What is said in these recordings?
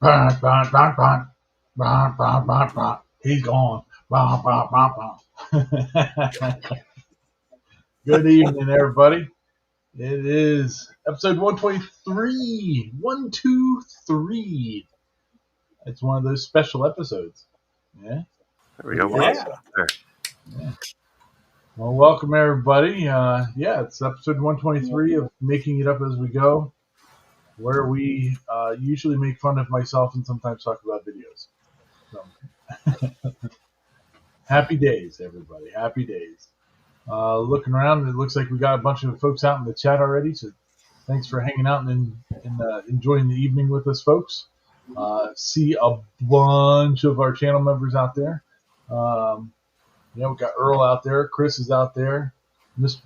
Bah, bah, bah, bah. Bah, bah, bah, bah. He's gone. Bah, bah, bah, bah. Good evening, everybody. It is episode 123. 123. It's one of those special episodes. Yeah. There we go. Yeah. Yeah. Well, welcome, everybody. It's episode 123 of Making It Up As We Go, where we usually make fun of myself and sometimes talk about videos. So, happy days, everybody. Happy days. Looking around, it looks like we got a bunch of folks out in the chat already. So thanks for hanging out and enjoying the evening with us, folks. See a bunch of our channel members out there. We got Earl out there. Chris is out there. Miss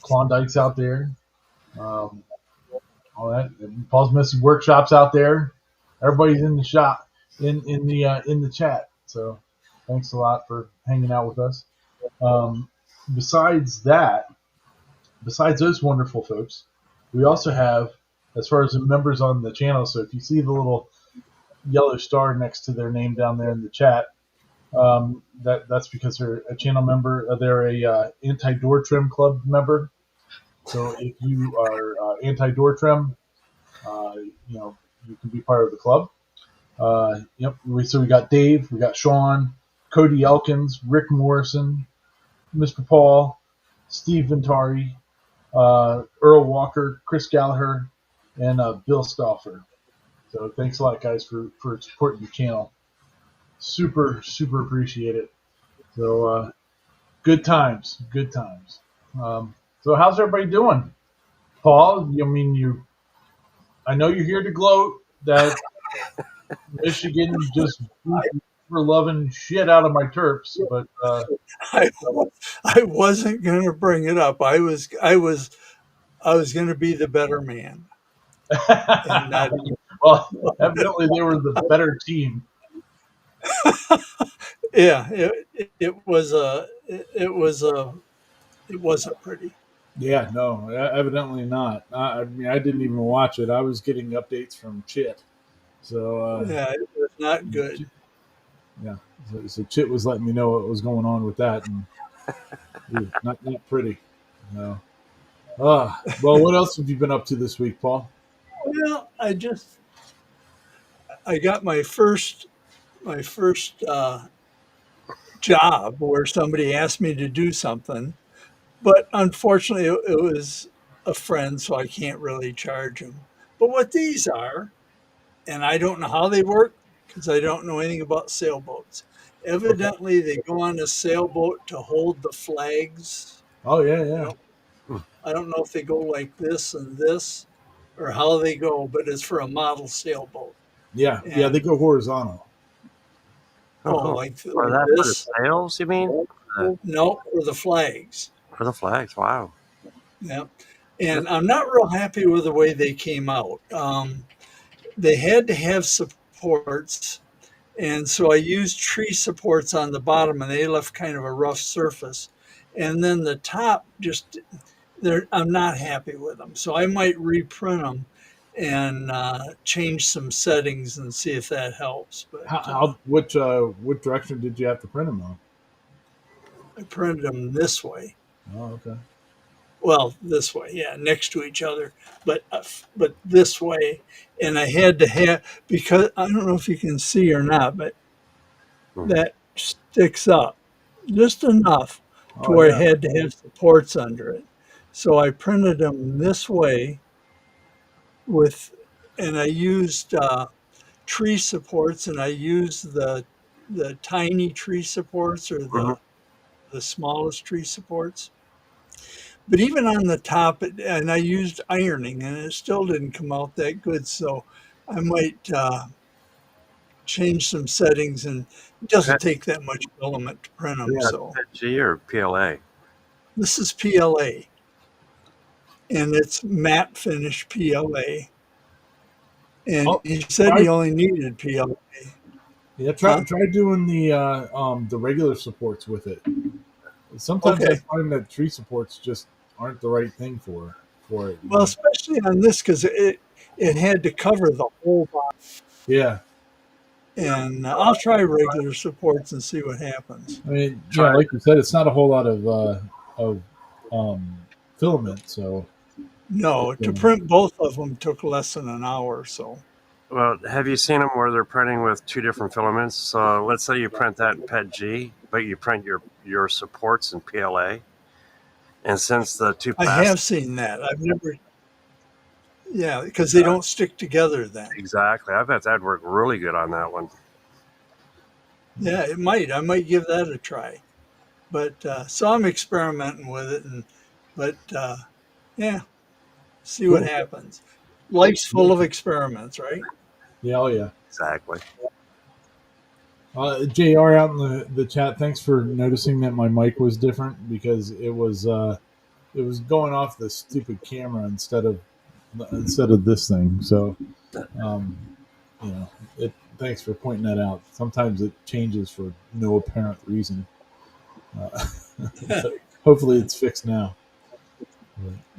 Klondike's out there. All that. Paul's Messy Workshop's out there. Everybody's in the shop, in the chat. So thanks a lot for hanging out with us. Besides those wonderful folks, we also have, as far as the members on the channel, so if you see the little yellow star next to their name down there in the chat, that's because they're a channel member. They're a anti-door trim club member. So if you are anti-door trim, you can be part of the club. So we got Dave, we got Sean, Cody Elkins, Rick Morrison, Mr. Paul, Steve Ventari, Earl Walker, Chris Gallagher, and Bill Stauffer. So thanks a lot, guys, for supporting the channel. Super, super appreciate it. So good times. So how's everybody doing? Paul, I know you're here to gloat that Michigan just for loving shit out of my Terps, but I wasn't going to bring it up. I was going to be the better man. And that, well, evidently they were the better team. yeah, it wasn't pretty. Yeah, no, evidently not. I didn't even watch it. I was getting updates from Chit. So yeah, it was not good. Yeah, so Chit was letting me know what was going on with that, and not pretty. No. Well, what else have you been up to this week, Paul? Well, I got my first job where somebody asked me to do something, but unfortunately it was a friend, so I can't really charge them. But what these are, and I don't know how they work because I don't know anything about sailboats. Evidently, they go on a sailboat to hold the flags. Oh yeah. I don't know if they go like this and this or how they go, but it's for a model sailboat. Yeah, they go horizontal. Like for that, this? For the sails, you mean? No, for the flags. For the flags, wow. Yeah. And I'm not real happy with the way they came out. They had to have supports, and so I used tree supports on the bottom, and they left kind of a rough surface. And then the top, I'm not happy with them. So I might reprint them and change some settings and see if that helps. But what direction did you have to print them on? I printed them this way. Oh, okay. Well, this way, yeah, next to each other, but this way, and I had to have, because I don't know if you can see or not, but that sticks up just enough to where I had to have supports under it. So I printed them this way and I used tree supports, and I used the tiny tree supports or the smallest tree supports. But even on the top, and I used ironing, and it still didn't come out that good. So I might change some settings, and it doesn't take that much filament to print them. So PG or PLA? This is PLA, and it's matte finish PLA. And he said he only needed PLA. Yeah, try doing the regular supports with it. Sometimes I find that tree supports just aren't the right thing for it. Well, especially on this, because it had to cover the whole body. Yeah. and I'll try regular supports and see what happens. I mean, Try like you said, it's not a whole lot of filament, so No, to print both of them took less than an hour. So Well, have you seen them where they're printing with two different filaments? So let's say you print that in PETG, but you print your supports in PLA. And since the two I have plastic, seen that. I've never, yeah, because they don't stick together then. exactly, I bet that'd work really good on that one. Yeah, it might. I might give that a try. But so I'm experimenting with it, but yeah, see what cool. happens. Life's full of experiments, right? Yeah, oh yeah. Exactly. JR out in the chat, thanks for noticing that my mic was different because it was going off the stupid camera instead of this thing. So, um, thanks for pointing that out. Sometimes it changes for no apparent reason. But hopefully it's fixed now.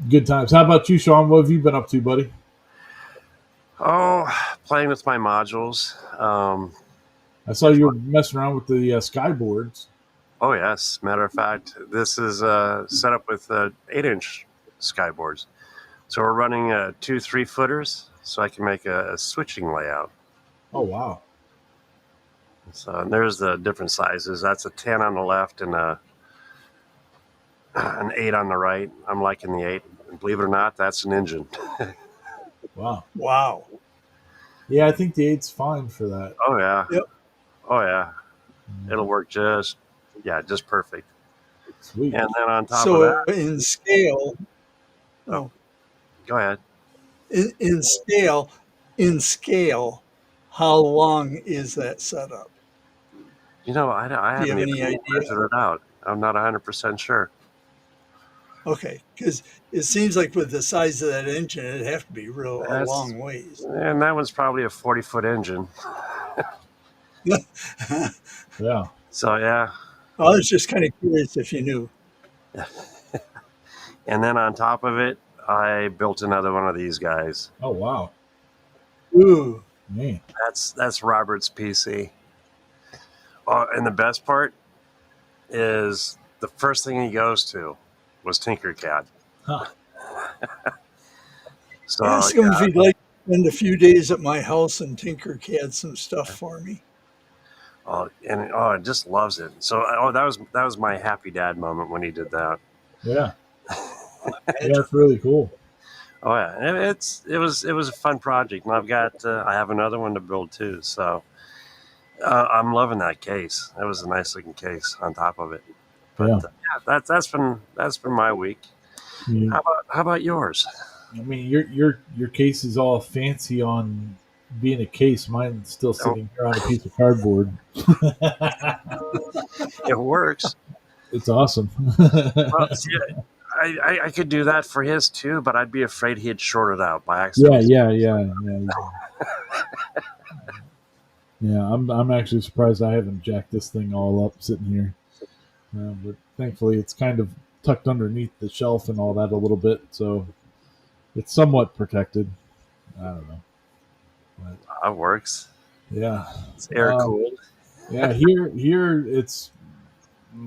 Good times. How about you, Sean? What have you been up to, buddy? Oh, playing with my modules. I saw you were messing around with the skyboards. Oh, yes. Matter of fact, this is set up with 8-inch skyboards. So we're running 2 3-footers so I can make a switching layout. Oh, wow. So there's the different sizes. That's a 10 on the left and an 8 on the right. I'm liking the 8. And believe it or not, that's an engine. Wow. Wow. Yeah, I think the 8's fine for that. Oh, yeah. Yep. Oh, yeah. It'll work just perfect. Sweet. And then on top of So that, in scale, go ahead. in scale, how long is that setup? You know, I Do you haven't have any even idea? measured it out. I'm not 100% sure. Okay, because it seems like with the size of that engine, it'd have to be a That's- long ways. And that one's probably a 40-foot engine. Yeah. So, yeah. I was just kind of curious if you knew. And then on top of it, I built another one of these guys. Oh, wow. Ooh, Man. That's Robert's PC. Oh, and the best part is the first thing he goes to was Tinkercad. Huh. So ask him if he'd like to spend a few days at my house and Tinkercad some stuff for me. it just loves it. So that was my happy dad moment when he did that. Yeah. Yeah, that's really cool. Oh yeah, it was a fun project, and I have another one to build too. So I'm loving that case. That was a nice looking case on top of it. But Yeah. that's been my week. Yeah. How about yours? I mean, your case is all fancy on being a case. Mine's still sitting here on a piece of cardboard. It works. It's awesome. Well, see, I could do that for his too, but I'd be afraid he'd short it out by accident. Yeah. Yeah, I'm actually surprised I haven't jacked this thing all up sitting here. But thankfully, it's kind of tucked underneath the shelf and all that a little bit, so it's somewhat protected. I don't know. But, That works. yeah. It's air cooled. Yeah, here it's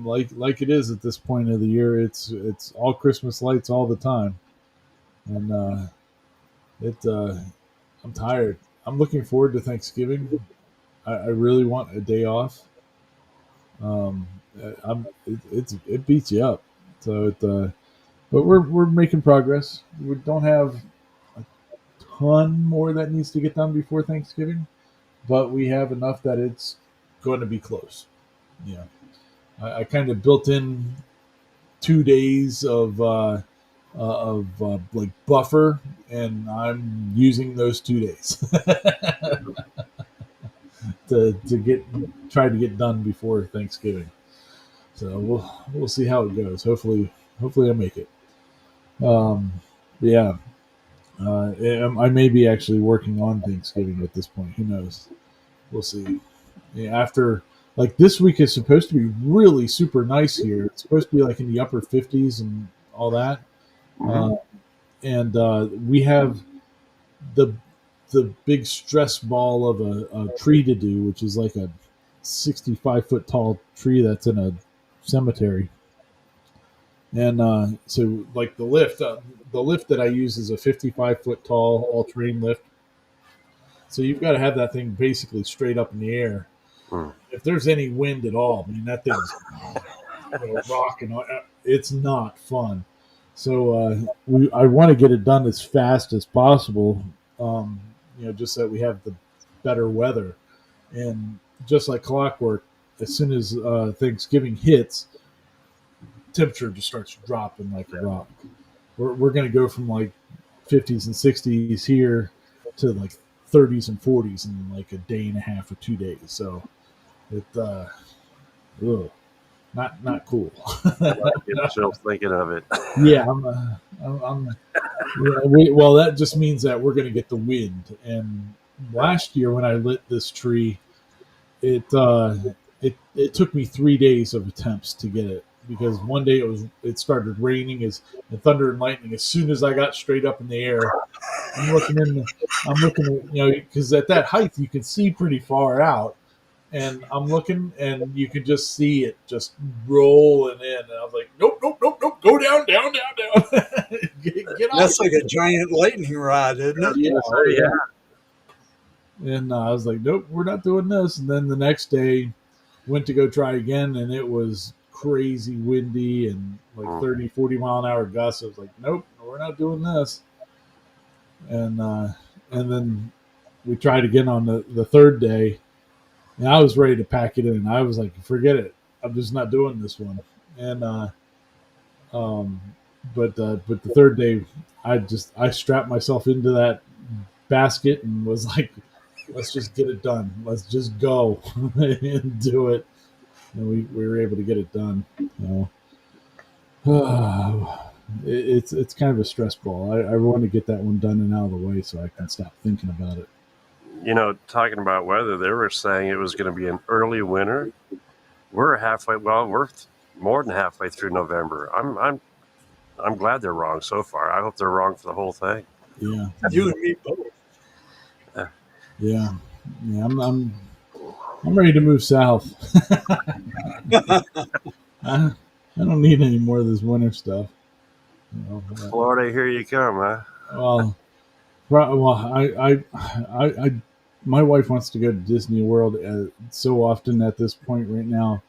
like it is at this point of the year. It's all Christmas lights all the time, and I'm tired. I'm looking forward to Thanksgiving. I really want a day off. It beats you up. So but we're making progress. We don't have a ton more that needs to get done before Thanksgiving, but we have enough that it's going to be close. Yeah, I kind of built in 2 days of like buffer, and I'm using those 2 days to try to get done before Thanksgiving. So we'll see how it goes. Hopefully I make it. Yeah. I may be actually working on Thanksgiving at this point. Who knows? We'll see. Yeah, after like this week is supposed to be really super nice here. It's supposed to be like in the upper 50s and all that. Mhm. And we have the the big stress ball of a tree to do, which is like a 65-foot tall tree that's in a cemetery. And so, like the lift that I use is a 55-foot tall all-terrain lift. So you've got to have that thing basically straight up in the air. Hmm. If there's any wind at all, I mean that thing's rocking. It's not fun. So I want to get it done as fast as possible. Just so that we have the better weather. And just like clockwork, as soon as Thanksgiving hits, temperature just starts dropping like a rock. We're going to go from like 50s and 60s here to like 30s and 40s in like a day and a half or 2 days. So not cool. Chills thinking of it. Yeah, well, that just means that we're going to get the wind. And last year when I lit this tree, it took me 3 days of attempts to get it, because one day it started raining and thunder and lightning. As soon as I got straight up in the air, I'm looking at, because at that height you can see pretty far out, and I'm looking and you can just see it just rolling in, and I was like, nope, go down. Get off. That's like a giant lightning rod, isn't it? Yeah. And I was like, nope, we're not doing this. And then the next day, went to go try again, and it was crazy windy and like 30, 40 mile an hour gusts. I was like, nope, we're not doing this. And then we tried again on the third day, and I was ready to pack it in. I was like, forget it. I'm just not doing this one. And but the third day, I strapped myself into that basket and was like, let's just get it done. Let's just go and do it. And we were able to get it done. It's kind of a stress ball. I want to get that one done and out of the way so I can stop thinking about it. Talking about weather, they were saying it was going to be an early winter. We're halfway. Well, we're more than halfway through November. I'm glad they're wrong so far. I hope they're wrong for the whole thing. Yeah, you and me both. Yeah. I'm ready to move south. I don't need any more of this winter stuff. Florida, here you come, huh? I my wife wants to go to Disney World so often at this point right now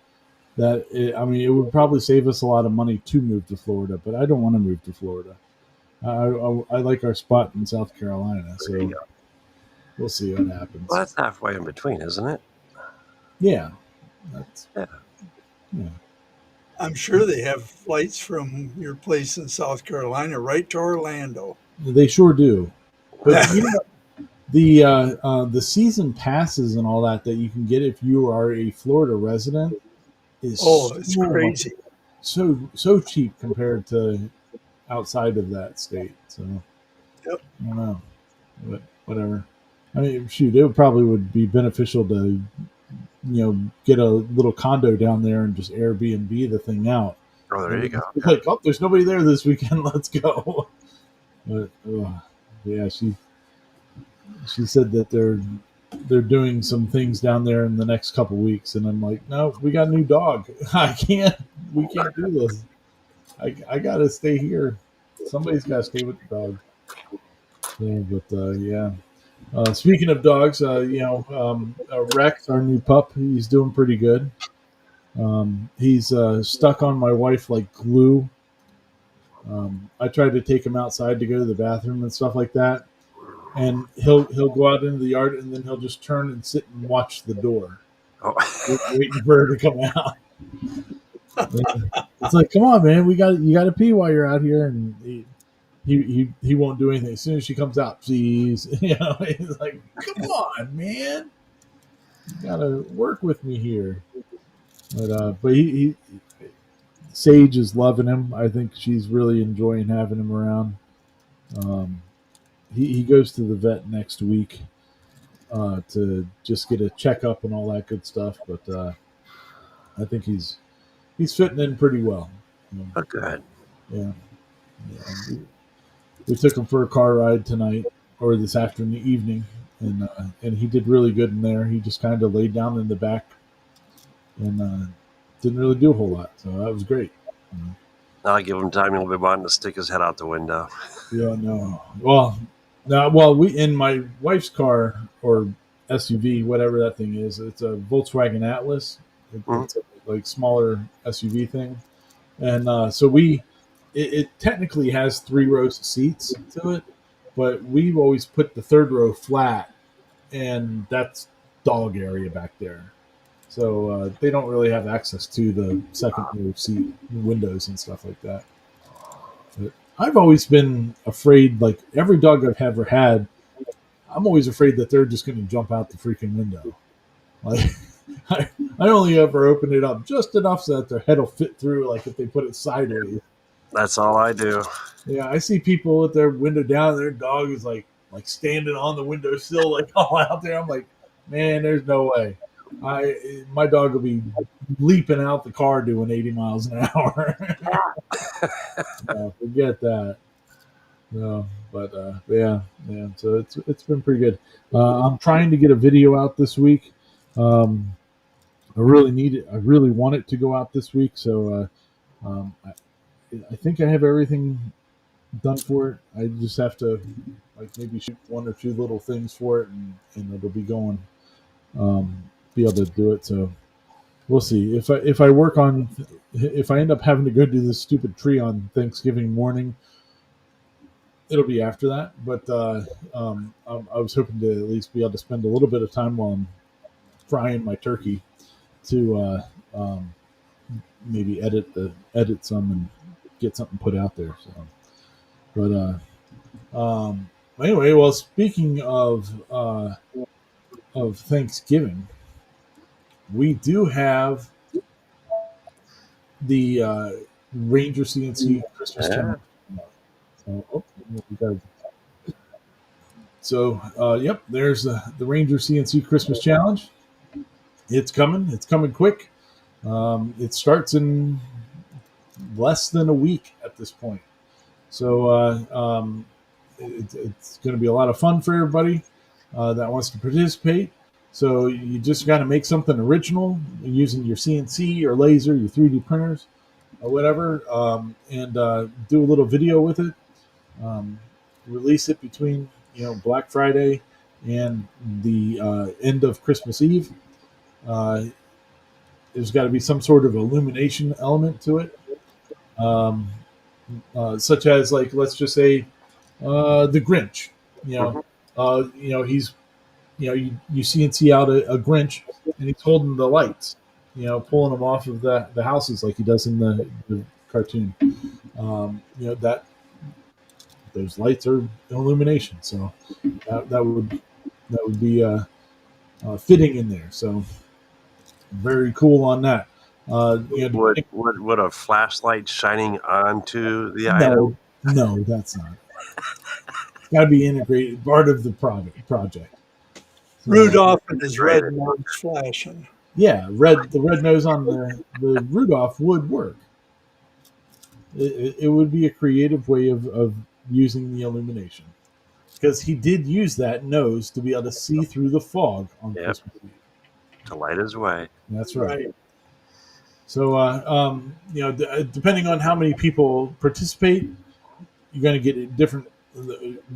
that it would probably save us a lot of money to move to Florida, but I don't want to move to Florida. I like our spot in South Carolina, so we'll see what happens. Well, that's halfway in between, isn't it? Yeah. Yeah. I'm sure they have flights from your place in South Carolina right to Orlando. They sure do. But the season passes and all that you can get if you are a Florida resident is it's crazy. So cheap compared to outside of that state. So yep. I don't know. But whatever. I mean, shoot, it would be beneficial to get a little condo down there and just Airbnb the thing out. Oh, there you go. It's like, there's nobody there this weekend. Let's go. But yeah, she said that they're doing some things down there in the next couple weeks, and I'm like, no, we got a new dog. We can't do this. I gotta stay here. Somebody's gotta stay with the dog. Yeah, but yeah. Speaking of dogs, Rex, our new pup, he's doing pretty good. He's stuck on my wife like glue. I tried to take him outside to go to the bathroom and stuff like that, and he'll go out into the yard, and then he'll just turn and sit and watch the door, waiting for her to come out. It's like, come on, man, you got to pee while you're out here, and he won't do anything. As soon as she comes out, please, he's like, come on, man, you gotta work with me here. But he Sage is loving him. I think she's really enjoying having him around. He goes to the vet next week to just get a checkup and all that good stuff. But I think he's fitting in pretty well. Oh, good. Yeah. We took him for a car ride tonight or this evening, and he did really good in there. He just kind of laid down in the back and didn't really do a whole lot. So that was great. I'll give him time. He'll be wanting to stick his head out the window. Yeah, no. Well, we in my wife's car or SUV, whatever that thing is. It's a Volkswagen Atlas. It's a like smaller SUV thing, and so it technically has 3 rows of seats to it, but we've always put the 3rd row flat, and that's dog area back there. So they don't really have access to the 2nd row seat windows and stuff like that. But I've always been afraid, like every dog I've ever had, I'm always afraid that they're just going to jump out the freaking window. Like I only ever open it up just enough so that their head will fit through, like if they put it sideways. That's all I do. Yeah, I see people with their window down, and their dog is like standing on the windowsill, like all out there. I'm like, man, there's no way. My dog will be leaping out the car doing 80 miles an hour. Forget that. No, but yeah. So it's been pretty good. I'm trying to get a video out this week. I really need it. I really want it to go out this week. So I think I have everything done for it. I just have to like maybe shoot 1 or 2 little things for it, and it'll be going. Be able to do it. So we'll see if I end up having to go do this stupid tree on Thanksgiving morning. It'll be after that, but I was hoping to at least be able to spend a little bit of time while I'm frying my turkey to maybe edit some and get something put out there. So, but anyway, well, speaking of Thanksgiving, we do have the Ranger CNC Christmas challenge. Yep, there's the Ranger CNC Christmas challenge. It's coming. It's coming quick. It starts in less than a week at this point. So it's going to be a lot of fun for everybody that wants to participate. So you just got to make something original using your CNC or laser, your 3D printers, or whatever, and do a little video with it. Release it between Black Friday and the end of Christmas Eve. There's got to be some sort of illumination element to it, such as like let's just say the Grinch. He's you CNC out a Grinch and he's holding the lights, pulling them off of the houses like he does in the cartoon. That those lights are illumination, so that would be fitting in there. So very cool on that. Would a flashlight shining onto the item? No, that's not. It's got to be integrated, part of the project. So, Rudolph and his red nose flashing. Yeah, the red nose on the Rudolph would work. It would be a creative way of using the illumination, because he did use that nose to be able to see through the fog on Christmas Eve. To light his way. That's right. So, depending on how many people participate, you're going to get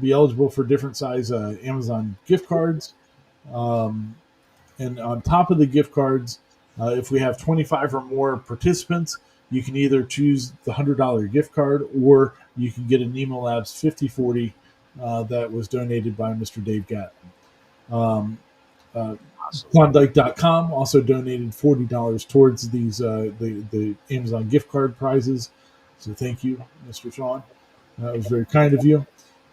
be eligible for different size Amazon gift cards. And on top of the gift cards, if we have 25 or more participants, you can either choose the $100 gift card, or you can get a Nemo Labs 5040 that was donated by Mr. Dave Gatton. Klondike.com also donated $40 towards these the Amazon gift card prizes. So thank you, Mr. Sean. That was very kind of you.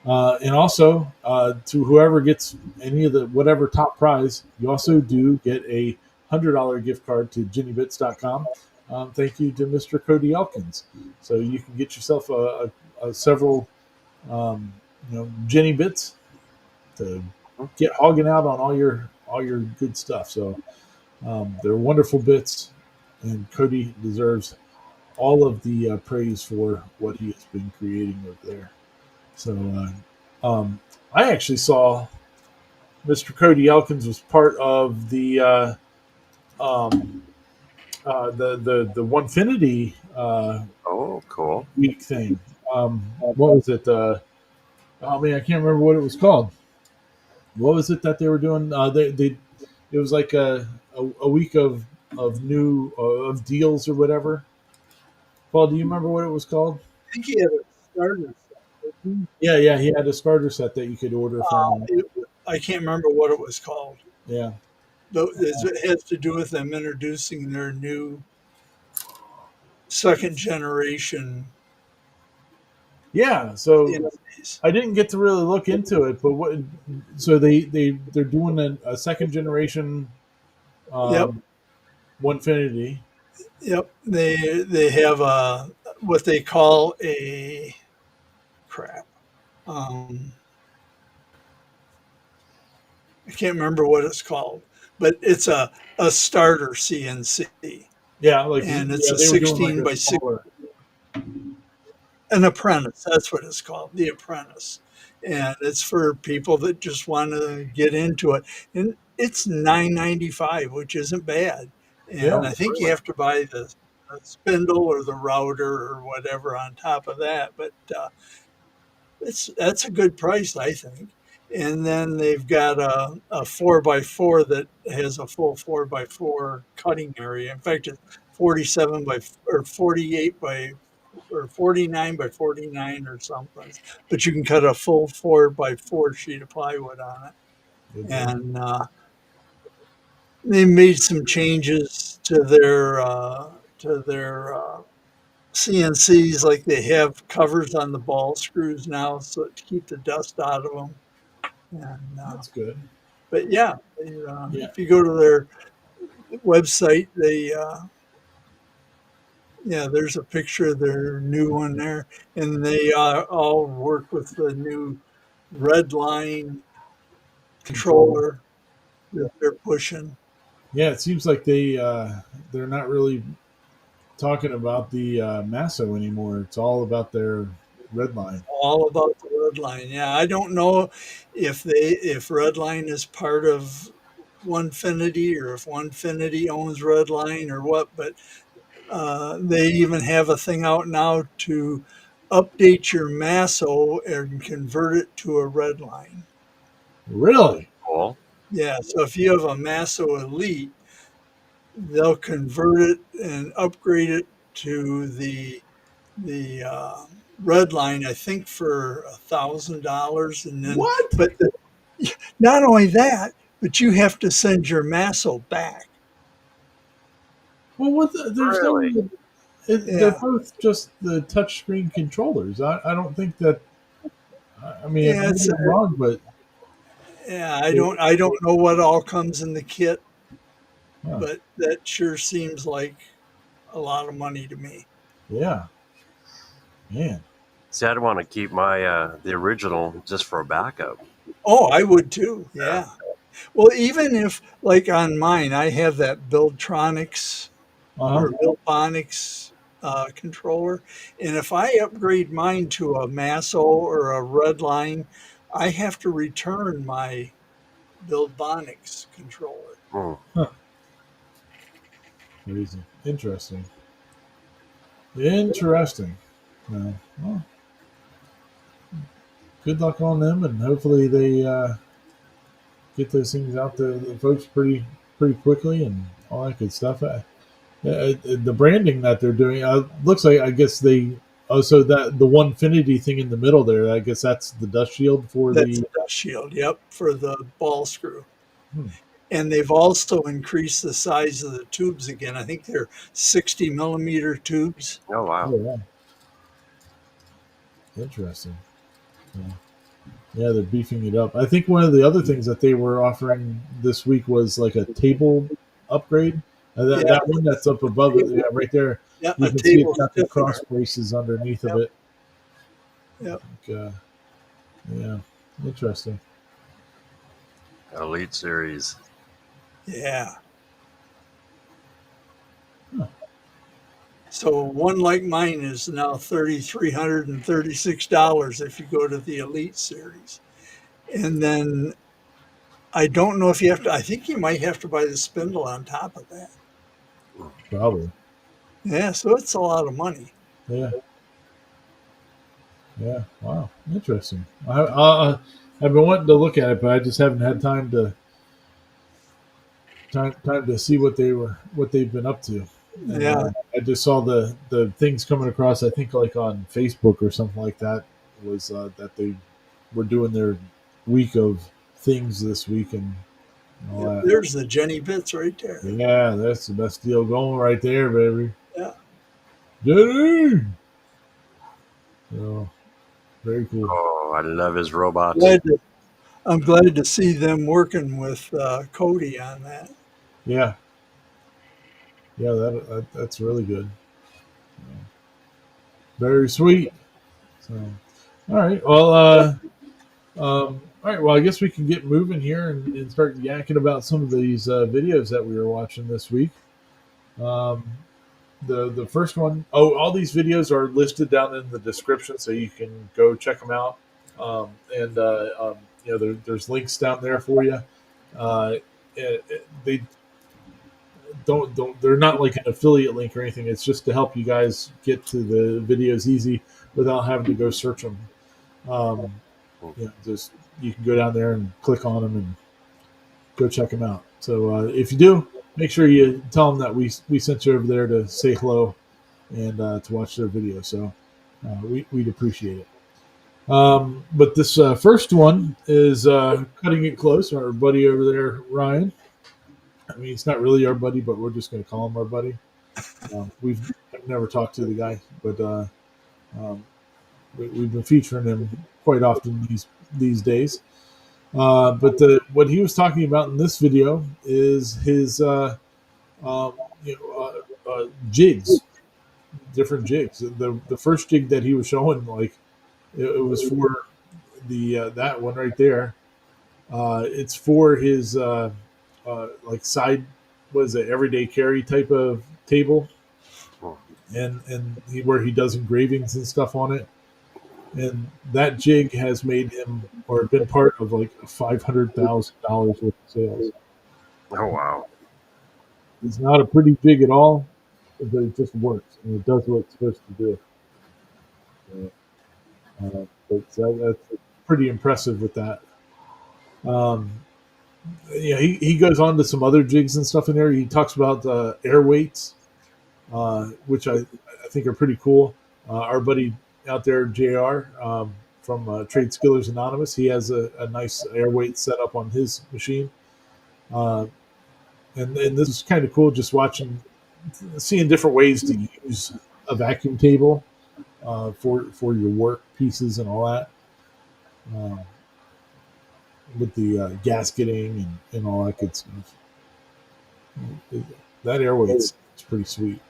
And also to whoever gets any of the whatever top prize, you also do get a $100 gift card to JennyBits.com. Thank you to Mr. Cody Elkins. So you can get yourself several Jenny Bits to get hogging out on all your good stuff. So they're wonderful bits, and Cody deserves all of the praise for what he has been creating over there. So I actually saw Mr. Cody Elkins was part of um, the Onefinity Oh, cool. week thing. What was it? Oh man, I can't remember what it was called. What was it that they were doing? They it was like a week of new of deals or whatever. Paul, do you remember what it was called? I think he had a starter set. Didn't Yeah, yeah, he had a starter set that you could order from. he? I can't remember what it was called. Yeah, But it has to do with them introducing their new second generation yeah. So CNCs. I didn't get to really look into it, but what? So they're doing a second generation Yep, um, Onefinity. yep. They have a what they call a crap. Um, I can't remember what it's called, but it's a starter CNC, Yeah, like and it's yeah, a they were doing like 16 a by 6, smaller. an apprentice. That's what it's called, the apprentice, and it's for people that just want to get into it. And it's 9.95, which isn't bad. Yeah, And I think you Really? have to buy the spindle or the router or whatever on top of that, but that's a good price, I think. And then they've got a 4x4 that has a full 4x4 cutting area. In fact, it's 47 by or 48 by or 49 by 49 or something. But you can cut a full 4x4 sheet of plywood on it. good deal. And they made some changes to their CNCs, like they have covers on the ball screws now, so to keep the dust out of them. And That's good. but yeah, Yeah, if you go to their website, yeah, there's a picture of their new one there, and they all work with the new red line controller. controller that they're pushing. Yeah, it seems like they're not really talking about the Masso anymore. It's all about their red line. All about the red line. Yeah, I don't know if red line is part of Onefinity or if Onefinity owns red line or what, but they even have a thing out now to update your Masso and convert it to a red line. Really? Cool. Yeah, so if you have a Masso Elite, they'll convert it and upgrade it to the red line. I think for $1,000, and then What? but not only that, but you have to send your Masso back. Well, there's Really? no. They're Yeah, both just the touchscreen controllers. I don't think that. I mean, yeah, maybe I'm wrong, but yeah. it, I don't know what all comes in the kit, huh, but that sure seems like a lot of money to me. yeah, man, See, I'd want to keep my the original just for a backup. Oh, I would too. Yeah. Yeah. Well, even if, like on mine, I have that Buildtronics uh huh. or Buildbonics controller, and if I upgrade mine to a Masso or a Redline, I have to return my Buildbonics controller. Hmm. Huh, crazy, interesting, interesting. Well, good luck on them, and hopefully they get those things out to the folks pretty quickly and all that good stuff. The branding that they're doing looks like I guess they so that the Onefinity thing in the middle there. I guess that's the dust shield for That's the. a dust shield. Yep, for the ball screw. Hmm. And they've also increased the size of the tubes again. I think they're 60 millimeter tubes. Oh wow. Oh yeah, interesting. Yeah. Yeah, they're beefing it up. I think one of the other things that they were offering this week was like a table upgrade. Yeah, That one that's up above it, yeah, right there. yeah, You a can see it's table got the stiffener. cross braces underneath of Yep, it. yep, Like, yeah, interesting. Elite Series. yeah. Huh. So one like mine is now $3,336 if you go to the Elite Series. And then I don't know if you have to. I think you might have to buy the spindle on top of that. Probably. Yeah, so it's a lot of money. Yeah. Yeah. Wow. Interesting. I've been wanting to look at it, but I just haven't had time to see what they've been up to. And Yeah, I just saw the things coming across. I think like on Facebook or something like that was that they were doing their week of things this week and all yep, that. there's the Jenny bits right there. Yeah, that's the best deal going right there, baby. Yeah, Jenny. So very cool. Oh, I love his robots. glad to, I'm glad to see them working with Cody on that. Yeah, yeah, that's really good. Very sweet. So, all right. Well, all right. Well, I guess we can get moving here and start yakking about some of these videos that we were watching this week. Um, the first one, all these videos are listed down in the description, so you can go check them out. And there's links down there for you. They don't they're not like an affiliate link or anything. It's just to help you guys get to the videos easy without having to go search them. Um, just you can go down there and click on them and go check them out. So if you do, make sure you tell them that we sent you over there to say hello and to watch their video. So we'd appreciate it. But this first one is cutting it close. Our buddy over there, Ryan. I mean, he's not really our buddy, but we're just going to call him our buddy. I've never talked to the guy, but we've been featuring him quite often these days. But what he was talking about in this video is his jigs, different jigs. The first jig that he was showing, like it was for the that one right there. It's for his like side, was it everyday carry type of table, and where he does engravings and stuff on it. And that jig has made him or been part of like $500,000 worth of sales. Oh, wow. It's not a pretty jig at all, but it just works and it does what it's supposed to do. That's pretty impressive with that. He goes on to some other jigs and stuff in there. He talks about air weights, which I think are pretty cool. Our buddy out there, JR, from Trade Skillers Anonymous, he has a nice air weight set up on his machine. And this is kind of cool, just seeing different ways to use a vacuum table for your work pieces and all that. With the gasketing and all that good stuff. That air weight's pretty sweet.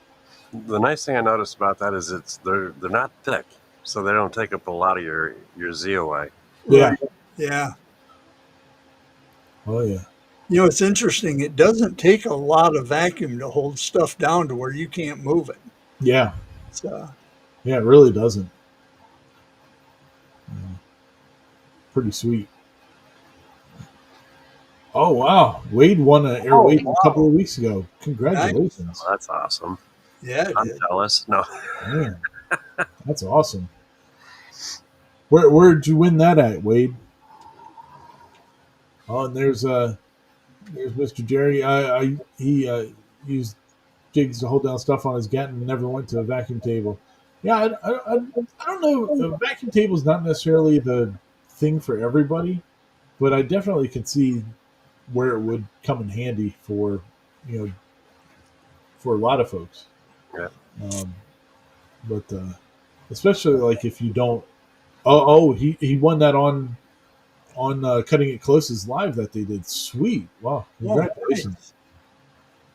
The nice thing I noticed about that is they're not thick, so they don't take up a lot of your ZOA. Yeah. Yeah. Oh yeah. You know, it's interesting. It doesn't take a lot of vacuum to hold stuff down to where you can't move it. Yeah. So. Yeah, it really doesn't. Pretty sweet. Oh wow, Wade won an air weight a couple of weeks ago. Congratulations! Nice. Oh, that's awesome. Yeah, I'm jealous. No, man, that's awesome. Where'd you win that at, Wade? Oh, and there's Mr. Jerry. He used jigs to hold down stuff on his Gatton and never went to a vacuum table. Yeah, I don't know. A vacuum table is not necessarily the thing for everybody, but I definitely could see where it would come in handy for a lot of folks. Yeah. But especially like if you don't. He won that on Cutting It Close's live that they did. Sweet. Wow. Congratulations. Nice.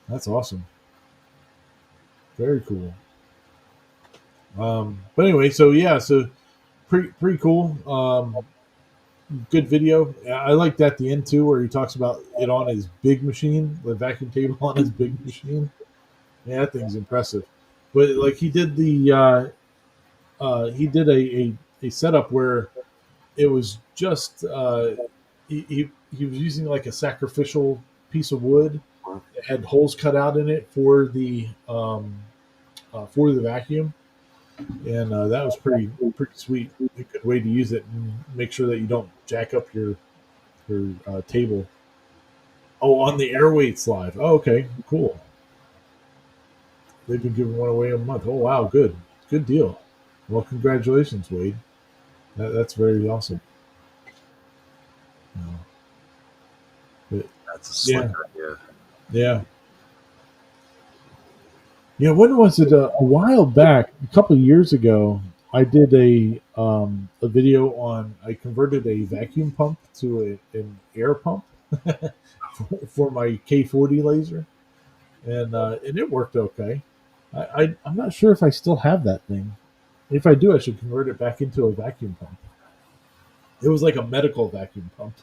That's awesome. Very cool. But anyway, so pretty cool. Good video. I liked at the end too, where he talks about it on his big machine, the vacuum table on his big machine. Yeah, that thing's impressive. But like he did a setup where it was just he he was using like a sacrificial piece of wood that had holes cut out in it for the vacuum, and that was pretty sweet. A good way to use it and make sure that you don't jack up your table. Oh, on the Airweights Live. Oh, okay, cool. They've been giving one away a month. Oh, wow, good deal. Well, congratulations, Wade. That's very awesome. But, That's a slick idea. Yeah. Yeah, when was it? A while back, a couple of years ago, I did a video on. I converted a vacuum pump to an air pump for my K40 laser, and it worked okay. I'm not sure if I still have that thing. If I do, I should convert it back into a vacuum pump. It was like a medical vacuum pump.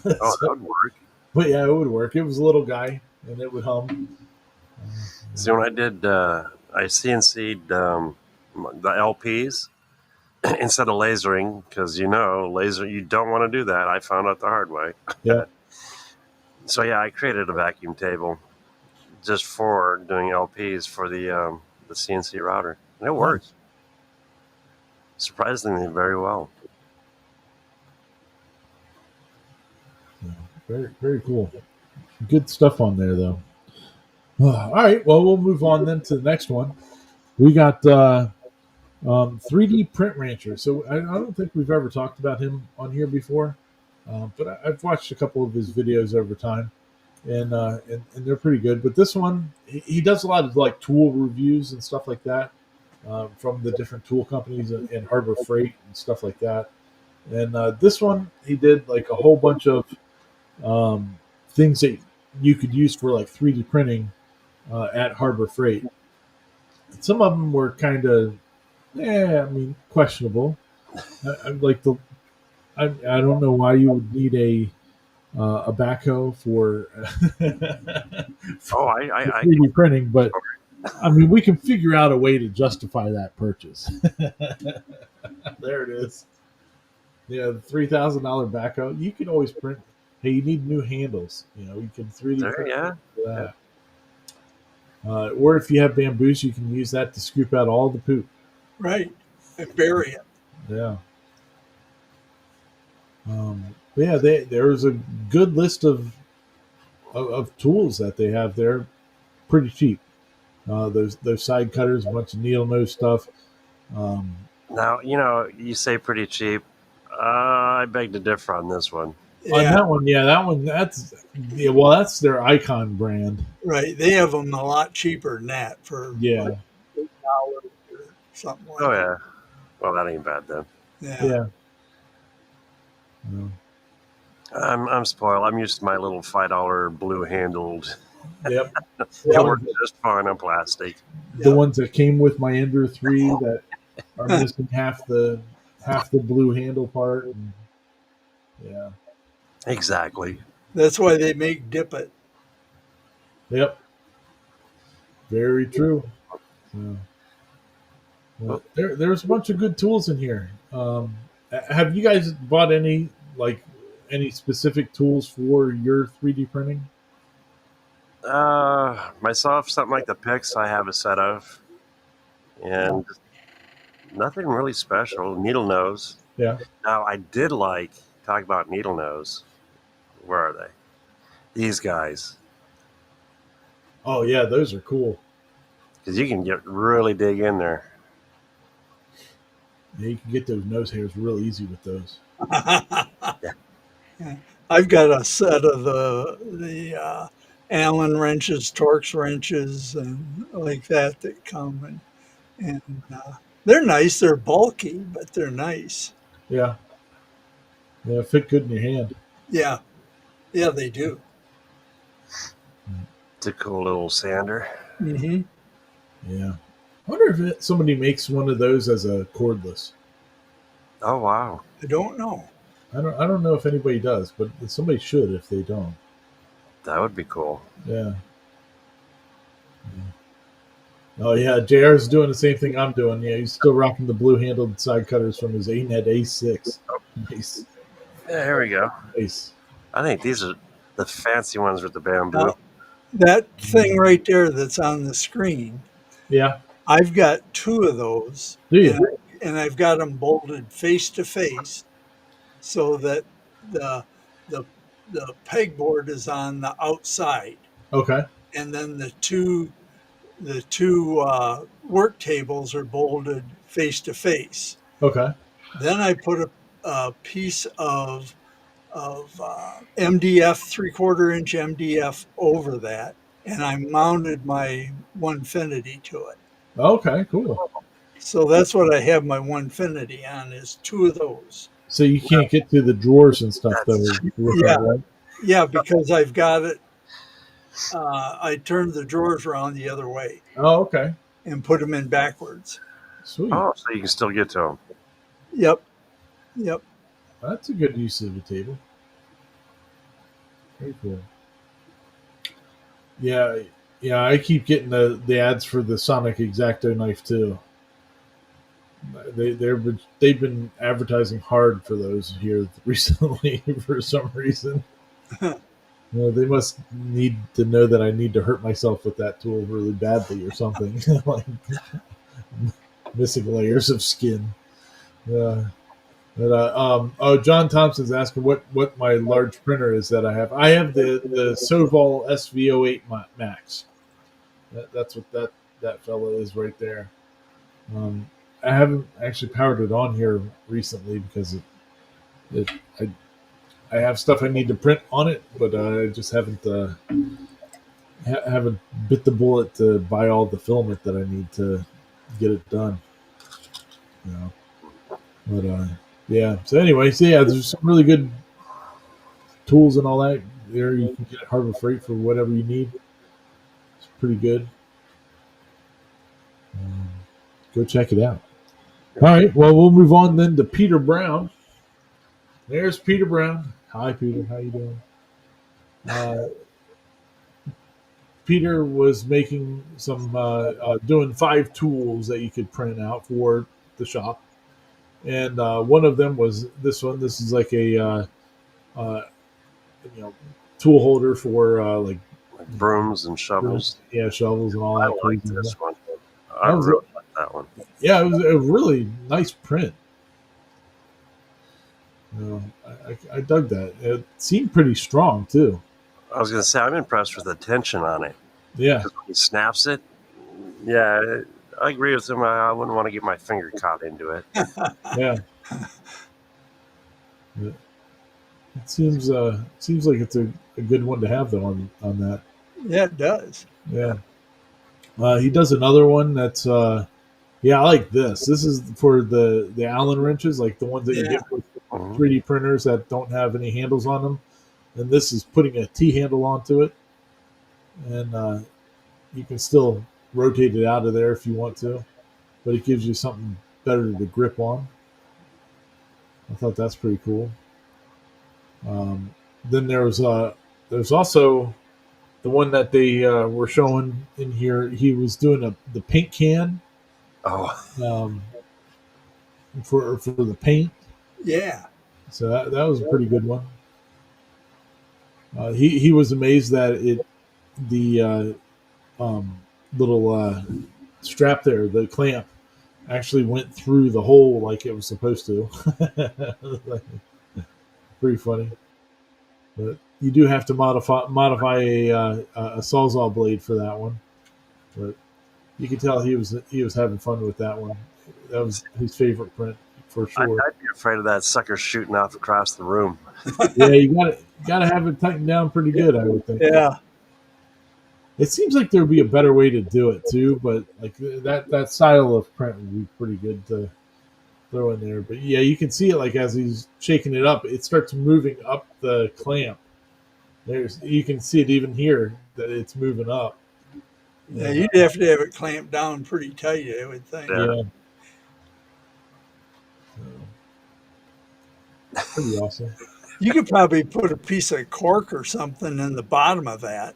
Oh, that would work. But yeah, it would work. It was a little guy, and it would hum. See, when I did, I CNC'd the LPs instead of lasering, because laser, you don't want to do that. I found out the hard way. Yeah. So yeah, I created a vacuum table just for doing LPs for the CNC router, and it works surprisingly very well. Very, very cool. Good stuff on there, though. All right, well, we'll move on then to the next one. We got 3D Print Rancher. So I don't think we've ever talked about him on here before, but I've watched a couple of his videos over time, and they're pretty good. But this one, he does a lot of like tool reviews and stuff like that from the different tool companies and Harbor Freight and stuff like that. And this one, he did like a whole bunch of things that you could use for like 3D printing at Harbor Freight. Some of them were kind of, questionable. I don't know why you would need a backhoe for 3D printing, but I mean, we can figure out a way to justify that purchase. There it is. Yeah, the $3,000 backhoe. You can always print. Hey, you need new handles. You can 3D print that. Or if you have bamboos, you can use that to scoop out all the poop. Right, and bury it. Yeah. There's a good list of tools that they have there, pretty cheap. Those side cutters, a bunch of needle nose stuff. Now you say pretty cheap. I beg to differ on this one. Yeah. On that one, that's their Icon brand. Right, they have them a lot cheaper than that for $8 or something like that. Oh yeah, well that ain't bad then. Yeah. I'm spoiled. I'm used to my little $5 blue handled. Yep. It works just fine on plastic. The ones that came with my Ender 3 that are missing half the blue handle part. And, yeah. Exactly. That's why they make Dip It. Yep. Very true. Well, there's a bunch of good tools in here. Have you guys bought any specific tools for your 3D printing? Myself, something like the picks I have a set of, and nothing really special. Needle nose. Yeah. Now I did talk about needle nose. Where are they? These guys. Oh yeah, those are cool. Because you can really dig in there. Yeah, you can get those nose hairs real easy with those. Yeah. I've got a set of the Allen wrenches, Torx wrenches, and like that come and they're nice. They're bulky, but they're nice. Yeah. Yeah, fit good in your hand. Yeah. Yeah, they do. It's a cool little sander. Mm-hmm. Yeah. I wonder if somebody makes one of those as a cordless. Oh wow! I don't know. I don't know if anybody does, but somebody should if they don't. That would be cool. Yeah. Oh yeah, JR's doing the same thing I'm doing. Yeah, he's still rocking the blue-handled side cutters from his ANET A6. Nice. Yeah, here we go. Nice. I think these are the fancy ones with the bamboo. Now, that thing right there that's on the screen, Yeah. I've got two of those, Do and you? I've got them bolted face to face so that the the the pegboard is on the outside, Okay. and then the two work tables are bolted face to face. Okay. Then I put a piece of MDF 3/4 inch MDF over that, and I mounted my Onefinity to it. Okay. Cool. So that's what I have my Onefinity on is two of those. So you can't get to the drawers and stuff That's though with Yeah, that, right? yeah, because I've got it. I turned the drawers around the other way Oh, okay. and put them in backwards. Sweet. oh, so you can still get to them. Yep, yep. That's a good use of the table. Very cool. Yeah. Yeah. I keep getting the ads for the Sonic X-Acto knife too. They've been advertising hard for those here recently for some reason. They must need to know that I need to hurt myself with that tool really badly or something, like missing layers of skin. Uh, oh, John Thompson's asking what my large printer is that I have. I have the Soval SV08 Max. That's what that fella is right there. Um, I haven't actually powered it on here recently because it I have stuff I need to print on it, but I just haven't haven't bit the bullet to buy all the filament that I need to get it done. You know, but yeah. So anyway, so yeah, there's some really good tools and all that there. You can get Harbor Freight for whatever you need. It's pretty good. Go check it out. All right. Well, we'll move on then to Peter Brown. There's Peter Brown. Hi, Peter. How you doing? Peter was making some doing 5 tools that you could print out for the shop, and one of them was this one. This is like a uh, tool holder for like Brooms and shovels. yeah, shovels and all I that like crazy this stuff. one. I That was really like that one. yeah, it was a really nice print. I dug that. It seemed pretty strong too. I was going to say, I'm impressed with the tension on it. Yeah, Because when he snaps it, yeah, I agree with him. I wouldn't want to get my finger caught into it. yeah. It seems like it's a good one to have though on that. Yeah, it does. Yeah. He does another one that's yeah, I like this. This is for the Allen wrenches, like the ones that you Yeah. get with Mhm. 3D printers that don't have any handles on them. And this is putting a T handle onto it, and you can still rotate it out of there if you want to, but it gives you something better to grip on. I thought that's pretty cool. Then there's also the one that they were showing in here. He was doing the paint can Oh, um, for the paint. Yeah. So that was a pretty good one. He was amazed that the little strap there, the clamp, actually went through the hole like it was supposed to. Pretty funny. But you do have to modify a sawzall blade for that one. But you can tell he was having fun with that one. That was his favorite print for sure. I'd be afraid of that sucker shooting off across the room. Yeah, you gotta have it tightened down pretty good, I would think. Yeah. It seems like there would be a better way to do it too, but like that style of print would be pretty good to throw in there. But yeah, you can see it like as he's shaking it up, it starts moving up the clamp. You can see it even here that it's moving up. Yeah, you'd have to have it clamped down pretty tight, I would think. Yeah. Pretty awesome. You could probably put a piece of cork or something in the bottom of that.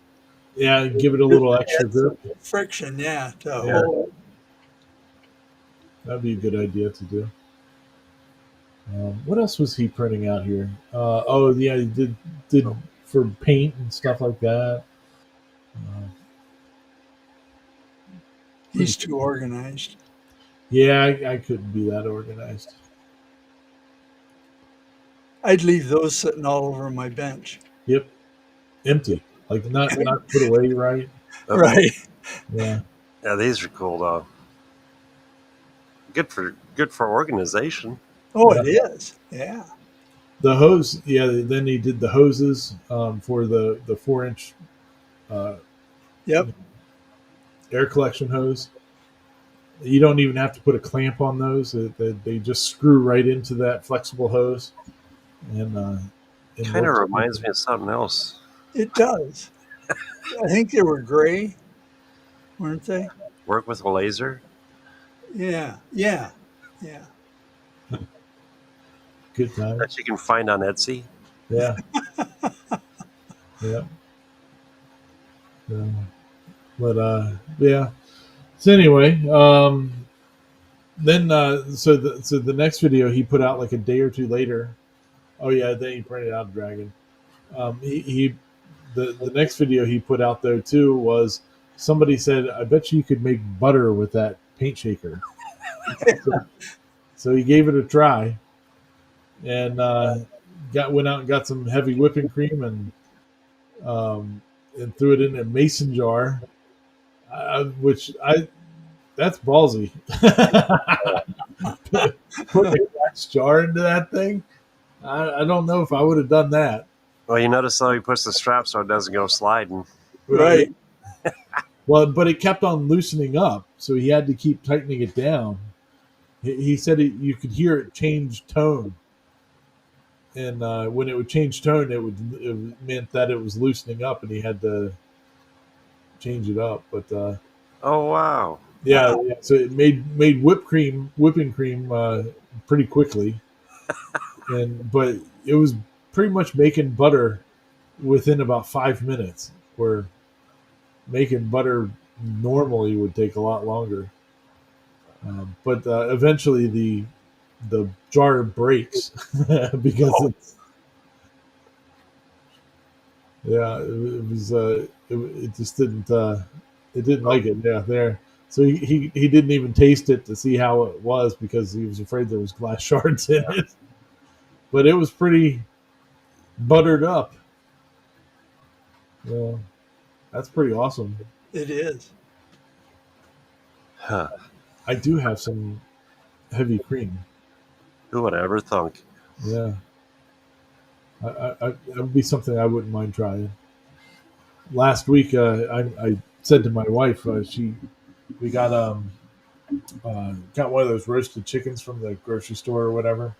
Yeah, give it a little extra grip. Friction, yeah. Yeah. That'd be a good idea to do. What else was he printing out here? Oh yeah, he did for paint and stuff like that. Uh, He's too organized. yeah, I couldn't be that organized. I'd leave those sitting all over my bench. Yep, empty, like not put away right. Oh, Right. Yeah, yeah, these are cool though. Good for organization. Oh, yeah. it is. Yeah. The hose, yeah. Then he did the hoses for the 4-inch uh, Yep. air collection hose. You don't even have to put a clamp on those. They just screw right into that flexible hose, and Kind of reminds me of something else. It does. I think they were gray, weren't they? Work with a laser. Yeah. Yeah. Yeah. good time. That you can find on Etsy. Yeah, yeah. So, but yeah. So anyway, then so the next video he put out like a day or two later. Oh yeah, then he printed out a dragon. He the next video he put out there too was somebody said, "I bet you could make butter with that paint shaker." So he gave it a try, and went out and got some heavy whipping cream and threw it in a mason jar, which I that's ballsy. Put a glass jar into that thing. I don't know if I would have done that. Well, you notice how he puts the strap so it doesn't go sliding. Right. Well, but it kept on loosening up, so he had to keep tightening it down. He said you could hear it change tone, and when it would change tone, it meant that it was loosening up, and he had to change it up. But Oh wow! yeah, so it made whipping cream pretty quickly, but it was pretty much making butter within about 5 minutes, where making butter normally would take a lot longer. But eventually the jar breaks because it's yeah it was it just didn't it didn't like it there. So he didn't even taste it to see how it was because he was afraid there was glass shards in it. But it was pretty buttered up. Yeah, that's pretty awesome. It is. Huh. I do have some heavy cream. Who would ever thunk? Yeah, that would be something I wouldn't mind trying. Last week, I said to my wife, we got one of those roasted chickens from the grocery store or whatever,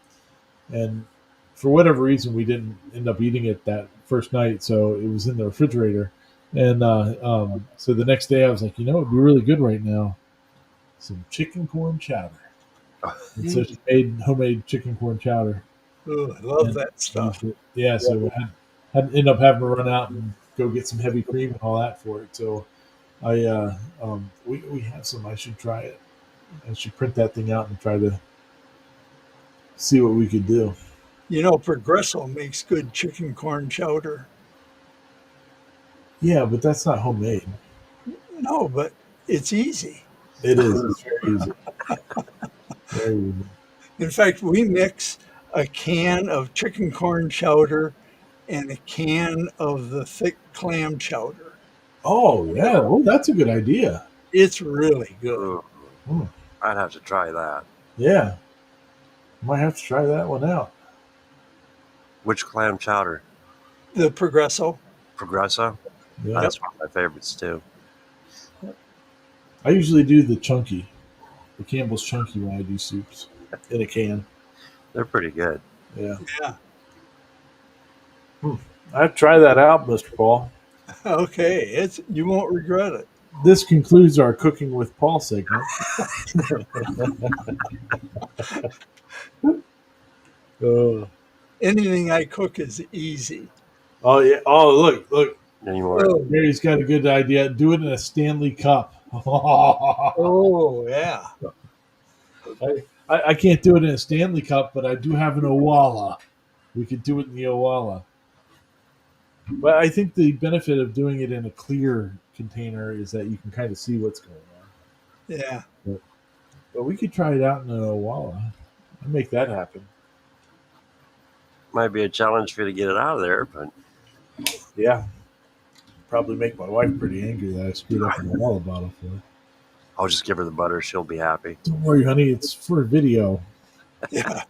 and for whatever reason, we didn't end up eating it that first night, so it was in the refrigerator. And so the next day, I was like, it'd be really good right now, some chicken corn chowder. And so she made homemade chicken corn chowder. Ooh, I love that stuff. Yeah, so we had to end up having to run out and go get some heavy cream and all that for it. So we have some. I should try it. I should print that thing out and try to see what we could do. Progresso makes good chicken corn chowder. Yeah, but that's not homemade. No, but it's easy. It is. It's very easy. Very easy. In fact, we mix a can of chicken corn chowder and a can of the thick clam chowder. Oh yeah. Oh, that's a good idea. It's really good. Ooh, Mm. I'd have to try that. Yeah. Might have to try that one out. Which clam chowder? The Progresso. Progresso? Yeah. That's one of my favorites too. I usually do the chunky, the Campbell's chunky when I do soups in a can. They're pretty good. Yeah. Yeah. I'd try that out, Mr. Paul. Okay. You won't regret it. This concludes our Cooking with Paul segment. Anything I cook is easy. Oh yeah! Oh look! Anymore. Oh, Mary's got a good idea. Do it in a Stanley Cup. oh yeah. I can't do it in a Stanley Cup, but I do have an Owala. We could do it in the Owala. But I think the benefit of doing it in a clear container is that you can kind of see what's going on. Yeah. But we could try it out in an Owala. I'll make that happen. Might be a challenge for you to get it out of there, but Yeah. Probably make my wife pretty angry that I screwed up an Owala bottle for her. I'll just give her the butter. She'll be happy. Don't worry, honey. It's for video. Yeah.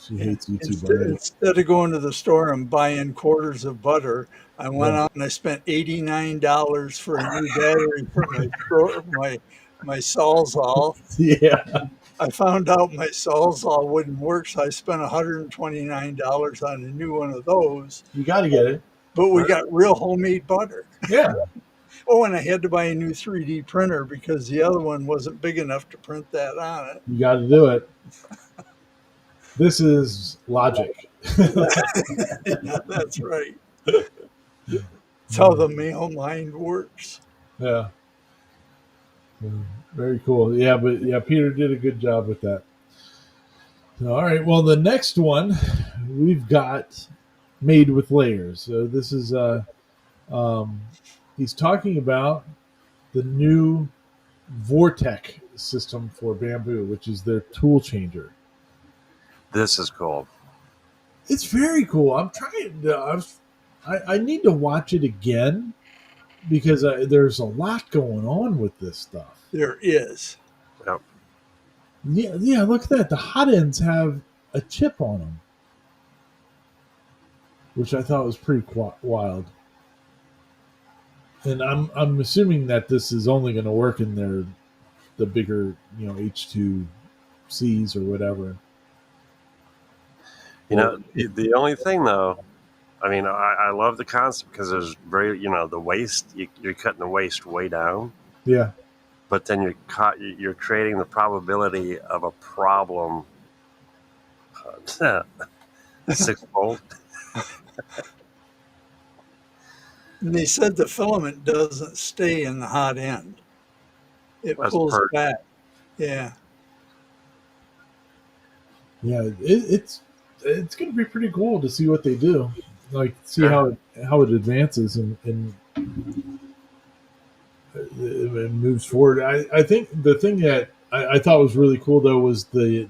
She hates YouTube already. Instead of going to the store and buying quarters of butter, I went out and I spent $89 for a new battery for my Sawzall. Yeah. I found out my Sawzall wouldn't work, so I spent $129 on a new one of those. You got to get it. But we got real homemade butter. Yeah. Oh, and I had to buy a new 3D printer because the other one wasn't big enough to print that on it. You got to do it. This is logic. Yeah, that's right. That's how the male mind works. Yeah. Very cool. Yeah, but yeah, Peter did a good job with that. All right. Well, the next one we've got made with layers. So this is he's talking about the new Vortec system for bamboo, which is their tool changer. This is cool. It's very cool. I'm trying to. I need to watch it again because there's a lot going on with this stuff. There is. Yep. Yeah. Look at that. The hot ends have a chip on them, which I thought was pretty wild. And I'm assuming that this is only going to work in the bigger H2Cs or whatever. The only thing though, I mean, I love the concept because there's very, the waste, you're cutting the waste way down. Yeah. But then you're creating the probability of a problem sixfold. And they said the filament doesn't stay in the hot end. It pulls back. Yeah. Yeah, it's going to be pretty cool to see what they do. Like, see how it advances and it moves forward. I think the thing that I thought was really cool though was the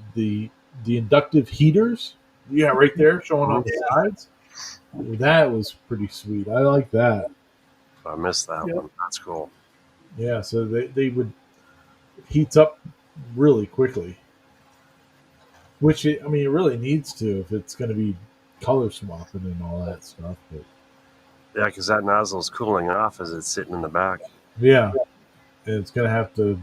inductive heaters. Yeah, right there showing off the sides. That was pretty sweet. I like that. I missed that one. That's cool. Yeah, so they would heats up really quickly. Which, it really needs to if it's going to be color swapping and all that stuff. But yeah, because that nozzle is cooling off as it's sitting in the back. Yeah, and it's going to have to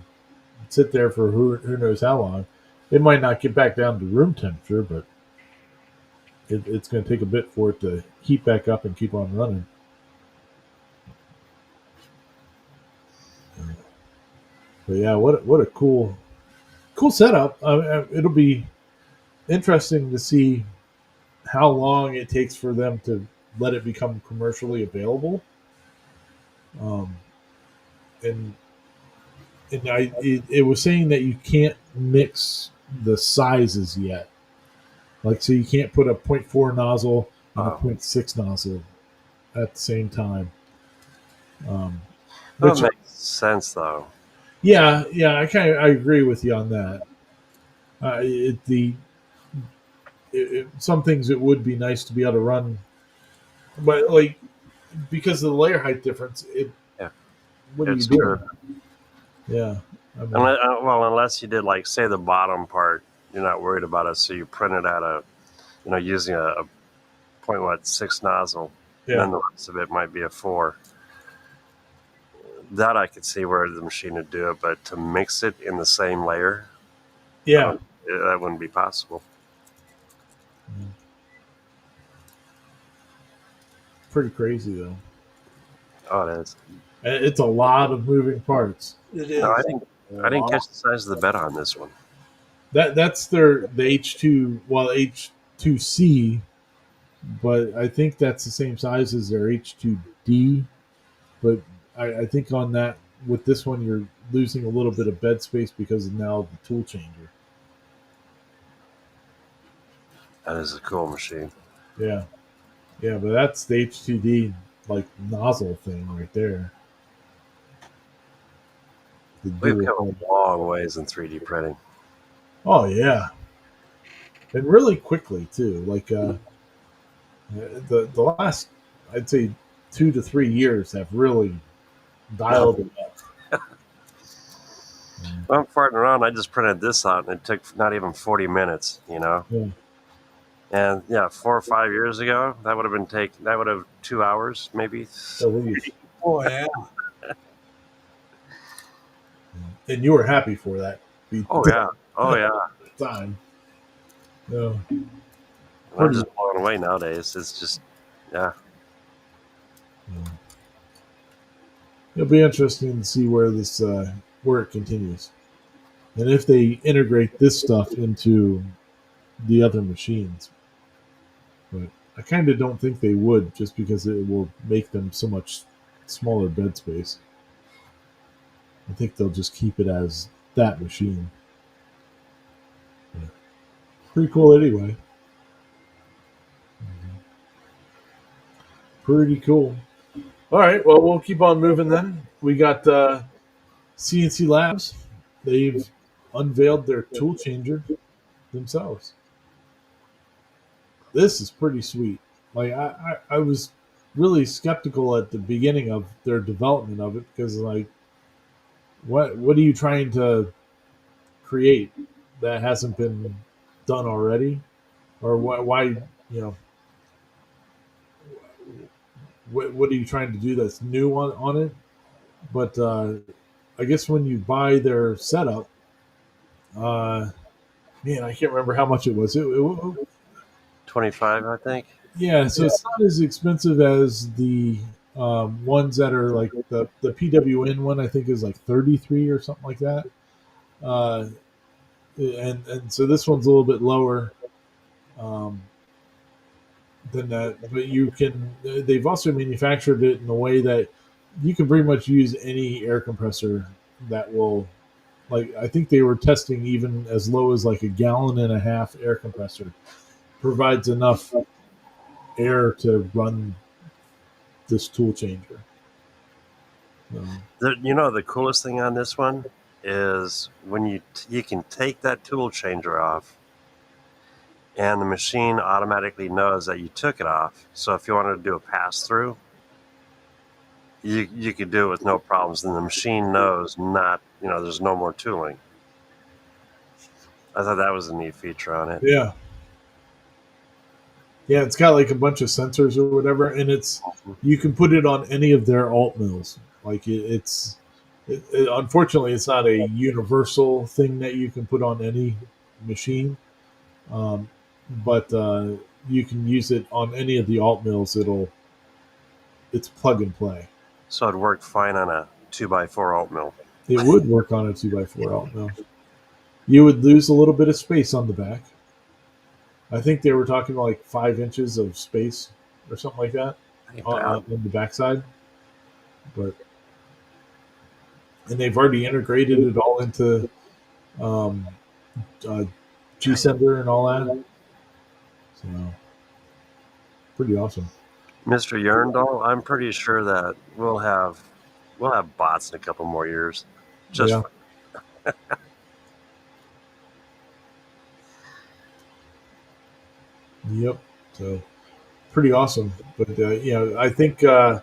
sit there for who knows how long. It might not get back down to room temperature, but it's going to take a bit for it to heat back up and keep on running. But yeah, what a cool setup. It'll be interesting to see how long it takes for them to let it become commercially available. And it was saying that you can't mix the sizes yet. Like, so you can't put a 0.4 nozzle and a 0.6 nozzle at the same time. That makes sense, though. Yeah, I agree with you on that. Some things it would be nice to be able to run, but like because of the layer height difference, what do you do? True. Yeah. Unless you did like say the bottom part, you're not worried about it, so you print it at using a 0.6 nozzle, and then the rest of it might be a 4. That I could see where the machine would do it, but to mix it in the same layer, that wouldn't be possible. Pretty crazy though. Oh, it is. It's a lot of moving parts. It is. No, I didn't catch the size of the bed on this one. That's the H2, H2C, but I think that's the same size as their H2D. But I think on that with this one you're losing a little bit of bed space because of now the tool changer. That is a cool machine. Yeah, yeah, but that's the HTD like nozzle thing right there. The We've dual come head. a long ways in 3D printing. Oh yeah, and really quickly too. Like the last, I'd say, 2 to 3 years have really dialed it up. Well, I'm farting around. I just printed this out, and it took not even 40 minutes. Yeah, And yeah, 4 or 5 years ago, that would have 2 hours maybe. at least. Oh yeah. And you were happy for that. Be Oh yeah, oh yeah. time. No, And I'm pretty. just blown away nowadays. It's just, yeah. Yeah. It'll be interesting to see where this where it continues, and if they integrate this stuff into the other machines. But I kind of don't think they would, just because it will make them so much smaller bed space. I think they'll just keep it as that machine. Yeah. Pretty cool, anyway. Pretty cool. All right, well, we'll keep on moving then. We got CNC Labs. They've unveiled their tool changer themselves. This is pretty sweet. Like I was really skeptical at the beginning of their development of it, because like what are you trying to create that hasn't been done already, or why know what are you trying to do that's new on it? But I guess when you buy their setup, uh, man, I can't remember how much it was. 25, I think. Yeah, so it's not as expensive as the ones that are like the PWN one. I think is like 33 or something like that. Uh, and so this one's a little bit lower um, than that. But you can. They've also manufactured it in a way that you can pretty much use any air compressor that will. Like I think they were testing even as low as like a gallon and a half air compressor provides enough air to run this tool changer. The coolest thing on this one is when you can take that tool changer off, and the machine automatically knows that you took it off. So if you wanted to do a pass through, you could do it with no problems. And the machine knows there's no more tooling. I thought that was a neat feature on it. Yeah. Yeah, it's got like a bunch of sensors or whatever, and you can put it on any of their alt mills. Like unfortunately, it's not a universal thing that you can put on any machine, um, but you can use it on any of the alt mills. It's plug and play. So it worked fine on a 2x4 alt mill. It would work on a 2x4 alt mill. You would lose a little bit of space on the back. I think they were talking like 5 inches of space or something like that on the backside. And they've already integrated it all into G Sender and all that. So pretty awesome. Mr. Yarndall, I'm pretty sure that we'll have bots in a couple more years. Just yeah. Yep. So pretty awesome. But I think they're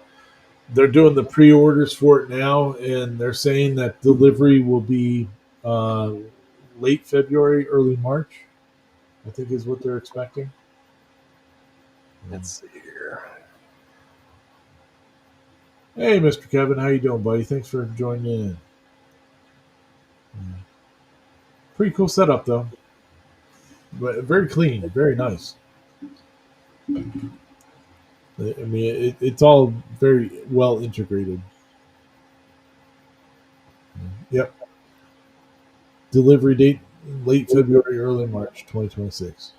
doing the pre-orders for it now, and they're saying that delivery will be late February, early March. I think is what they're expecting. Let's see here. Hey, Mr. Kevin, how you doing, buddy? Thanks for joining in. Pretty cool setup, though. But very clean, very nice. I mean, it's all very well integrated. Yep. Delivery date late February, early March, 2026.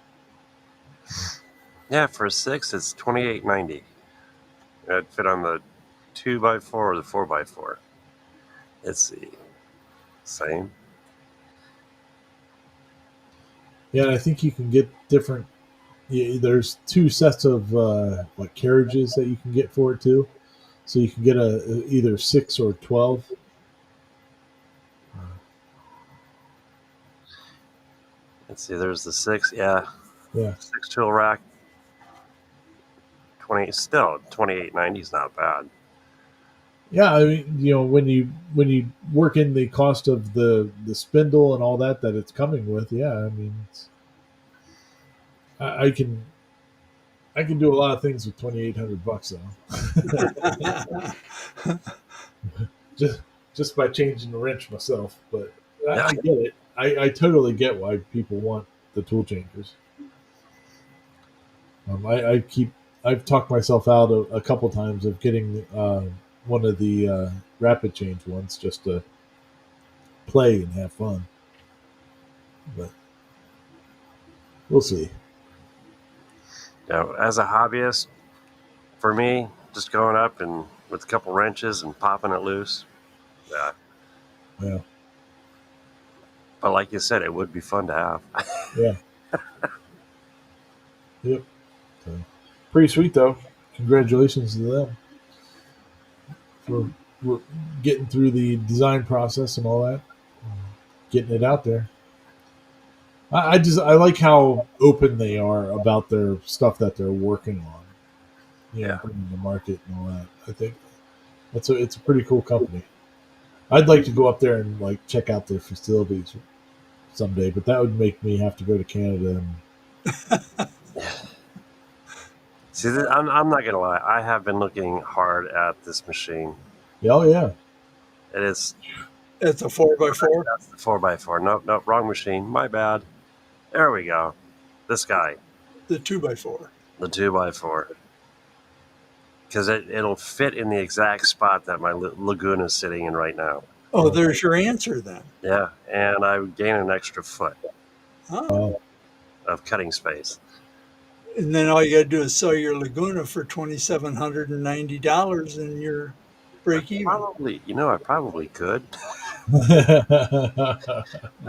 Yeah, for a 6, it's $28.90. It'd fit on the 2x4 or the 4x4. Let's see. Same. Yeah, and I think you can get different there's two sets of like carriages that you can get for it too. So you can get either 6 or 12. Let's see. There's the 6. Yeah, Yeah. 6 tool rack. 28.90 is not bad. Yeah, I mean, when you work in the cost of the spindle and all that it's coming with, yeah, I mean, I can do a lot of things with $2,800 though. just by changing the wrench myself, but Yeah. I get it. I totally get why people want the tool changers. I've talked myself out a couple times of getting one of the rapid change ones just to play and have fun, but we'll see. As a hobbyist, for me, just going up and with a couple wrenches and popping it loose. Yeah. Yeah. But like you said, it would be fun to have. Yeah. Yep. So, pretty sweet though. Congratulations to them for getting through the design process and all that, getting it out there. I like how open they are about their stuff that they're working on. Yeah. Bringing the market and all that. I think it's a pretty cool company. I'd like to go up there and like check out their facilities someday, but that would make me have to go to Canada. See, I'm not gonna lie. I have been looking hard at this machine. Oh yeah, it is. It's a 4x4. That's the 4x4. Nope, wrong machine. My bad. There we go. This guy. The 2x4. The 2x4. Because it'll fit in the exact spot that my Laguna is sitting in right now. Oh, there's your answer then. Yeah, and I would gain an extra foot Oh. of cutting space. And then all you got to do is sell your Laguna for $2,790 and you're break even. I probably could.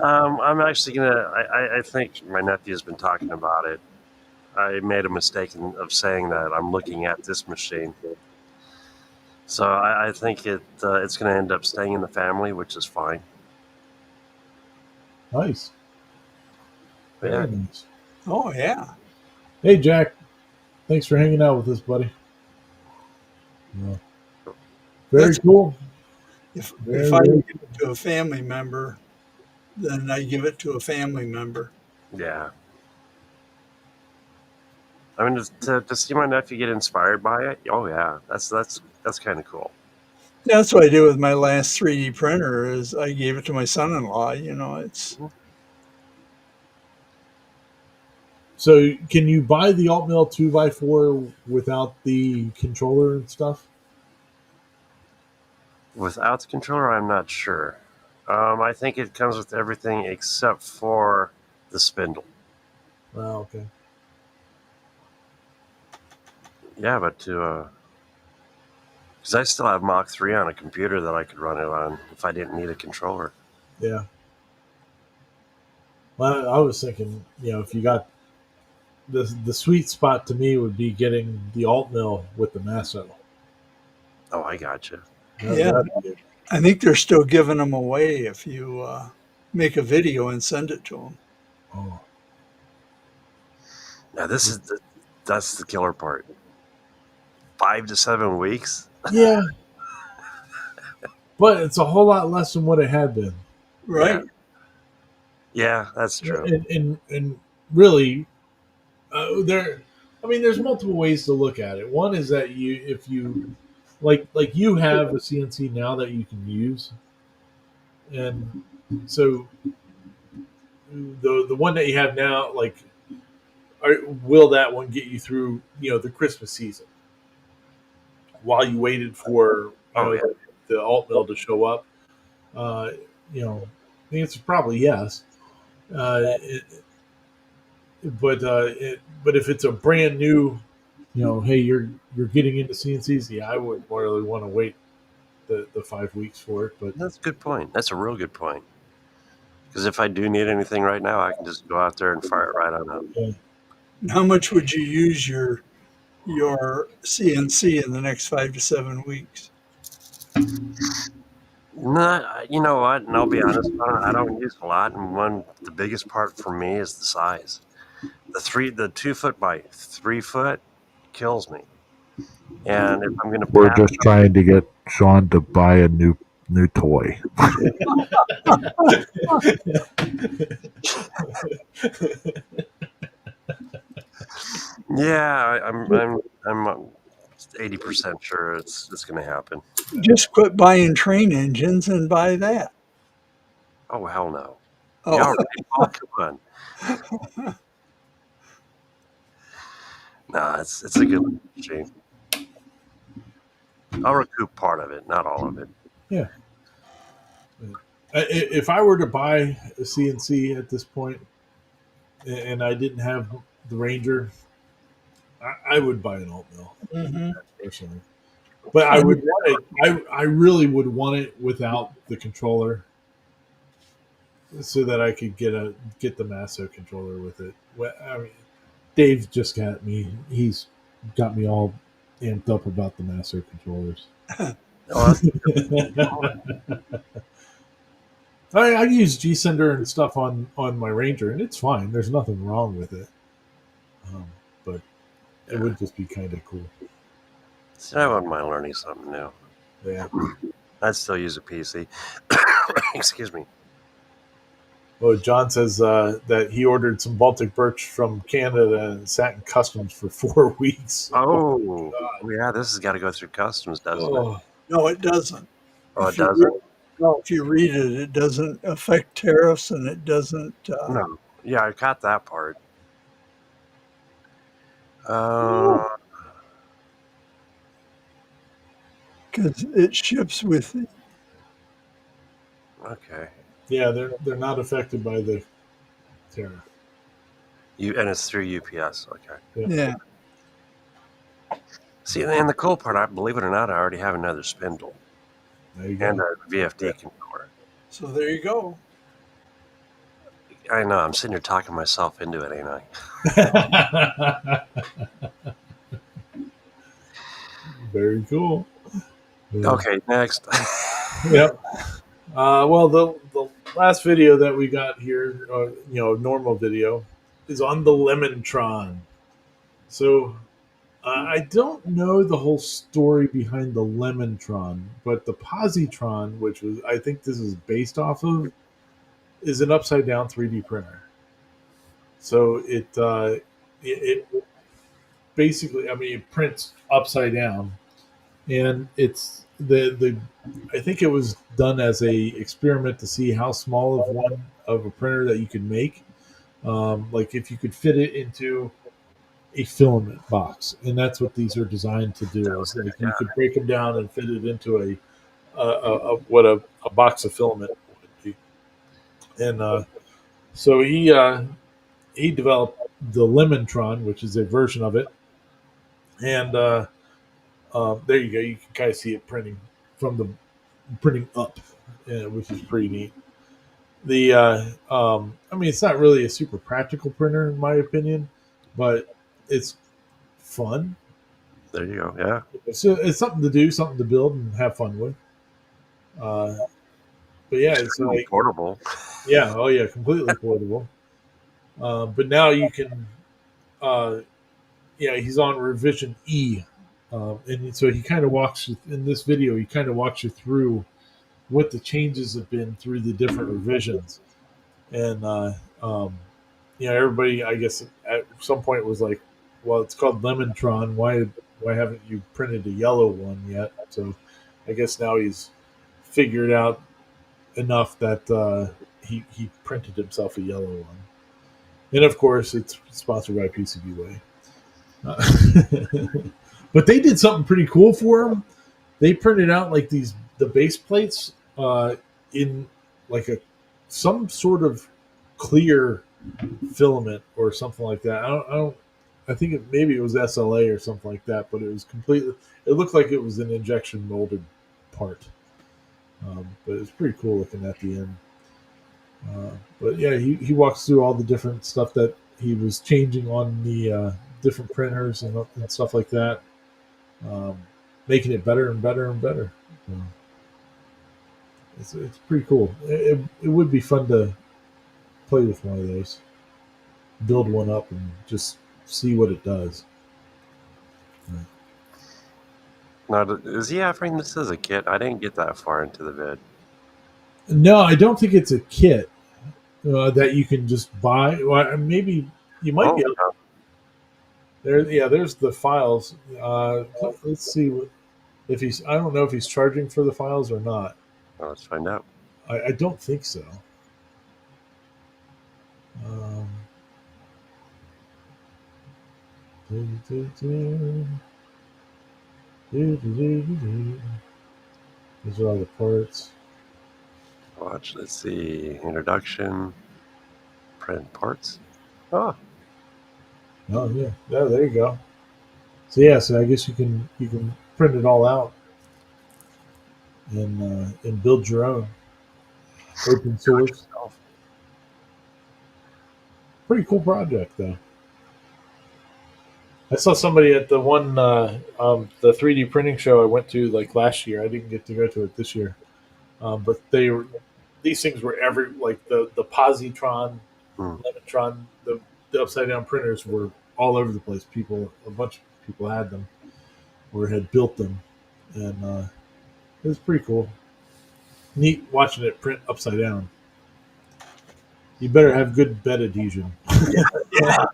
I'm actually I think my nephew's been talking about it. I made a mistake of saying that I'm looking at this machine. So I think it's going to end up staying in the family, which is fine. Nice. Yeah. Nice. Oh, yeah. Hey, Jack. Thanks for hanging out with us, buddy. Yeah. Very cool. If I give it to a family member, then I give it to a family member. Yeah. I mean, to see my nephew get inspired by it, oh yeah, that's kind of cool. That's what I did with my last 3D printer. Is I gave it to my son-in-law. It's. So, can you buy the alt mill 2x4 without the controller and stuff? Without the controller, I'm not sure. I think it comes with everything except for the spindle. Oh, okay. Yeah, but because I still have Mach 3 on a computer that I could run it on if I didn't need a controller. Yeah. Well, I was thinking, if you got the sweet spot to me would be getting the alt mill with the Masso. Oh, I gotcha. Yeah, I think they're still giving them away if you make a video and send it to them. Oh. Now that's the killer part. 5 to 7 weeks. Yeah. But it's a whole lot less than what it had been. Right. Yeah, that's true. And really, there's multiple ways to look at it. One is that if you like you have a CNC now that you can use, and so the one that you have now, will that one get you through the Christmas season while you waited for the alt mill to show up? The answer is probably yes. But if it's a brand new, hey, you're getting into CNCs, yeah, I wouldn't really want to wait the 5 weeks for it. But that's a good point. That's a real good point. Because if I do need anything right now, I can just go out there and fire it right on up. Yeah. How much would you use your CNC in the next 5 to 7 weeks? No, you know what? And I'll be honest, I don't use a lot. And the biggest part for me is the size. The 2 foot by 3 foot kills me. And if I'm going to We're pass just trying to get Sean to buy a new toy. yeah, I'm 80% sure it's going to happen. Just quit buying train engines and buy that. Oh hell no! Oh, Yeah, right, Paul, come on. Nah, it's a good machine. I'll recoup part of it, not all of it. Yeah. If I were to buy a CNC at this point, and I didn't have the Ranger, I would buy an alt mill personally. But I would want it. I really would want it without the controller, so that I could get the Masso controller with it. I mean, Dave just got me. He's got me all amped up about the Masso controllers. I use G Sender and stuff on my Ranger, and it's fine. There's nothing wrong with it. But it would just be kind of cool. So I wouldn't mind learning something new. Yeah. I'd still use a PC. Excuse me. Well, John says that he ordered some Baltic birch from Canada and sat in customs for 4 weeks. Oh yeah, this has got to go through customs, doesn't it? no, it doesn't. Oh, it doesn't? No, if you read it, it doesn't affect tariffs, and it doesn't. No. Yeah, I got that part. Because it ships with it. Okay. Yeah, they're not affected by the tariff. And it's through UPS. Okay. Yeah. See, and the cool part, I believe it or not, I already have another spindle There you go. and a VFD controller. So there you go. I know. I'm sitting here talking myself into it, ain't I? Very cool. Yeah. Okay, next. Yep. Well, the last video that we got here, normal video, is on the Lemontron. So I don't know the whole story behind the Lemontron, but the Positron, which was I think this is based off of, is an upside down 3D printer. So it basically, I mean, it prints upside down, and it's the I think it was done as a experiment to see how small of a printer that you could make, like if you could fit it into a filament box, and that's what these are designed to do. Is like you could break them down and fit it into a box of filament would be. And so he developed the Lemontron, which is a version of it, and there you go. You can kind of see it printing up, which is pretty neat. I mean, it's not really a super practical printer in my opinion, but it's fun. There you go. Yeah, it's something to do, something to build and have fun with. But yeah, it's like portable. Yeah, oh yeah, completely portable. But now you can, he's on revision E, and so he kind of walks you, in this video. He kind of walks you through what the changes have been through the different revisions, and everybody, I guess, at some point was like, "Well, it's called Lemontron. Why haven't you printed a yellow one yet?" So, I guess now he's figured out enough that he printed himself a yellow one, and of course, it's sponsored by PCBWay. But they did something pretty cool for him. They printed out like the base plates in like some sort of clear filament or something like that. I think maybe it was SLA or something like that, but it was completely. It looked like it was an injection molded part, but it's pretty cool looking at the end. But yeah, he walks through all the different stuff that he was changing on the different printers and stuff like that, um, making it better and better and better. So it's pretty cool. It would be fun to play with one of those, build one up, and just see what it does. Now, is he offering this as a kit? I didn't get that far into the vid. No, I don't think it's a kit that you can just buy. Well, maybe you might be able. Oh, There, yeah. There's the files. Let's see if he's. I don't know if he's charging for the files or not. well, let's find out. I don't think so. Um, these are all the parts. Watch. Let's see. Introduction. Print parts. Oh, Oh yeah, there you go. So yeah, so I guess you can print it all out and build your own open source. Pretty cool project though. I saw somebody at the one the 3D printing show I went to like last year. I didn't get to go to it this year, but these things were like the positron, Levitron, the upside down printers were all over the place. A bunch of people had them or had built them, and it was pretty cool. Neat watching it print upside down. You better have good bed adhesion. yeah.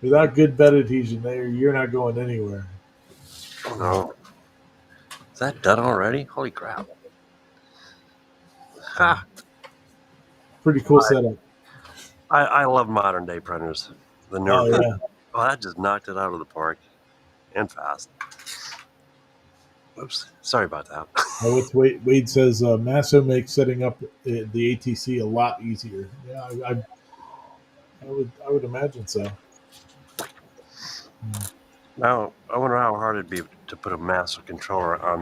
Without good bed adhesion, you're not going anywhere. No. Is that done already? Holy crap. Ha. Pretty cool setup. I love modern day printers. The newer. Oh yeah. Oh, that just knocked it out of the park. And fast. Oops. Sorry about that. What's Wade says Masso makes setting up the ATC a lot easier. Yeah, I would imagine so. Now, I wonder how hard it'd be to put a master controller on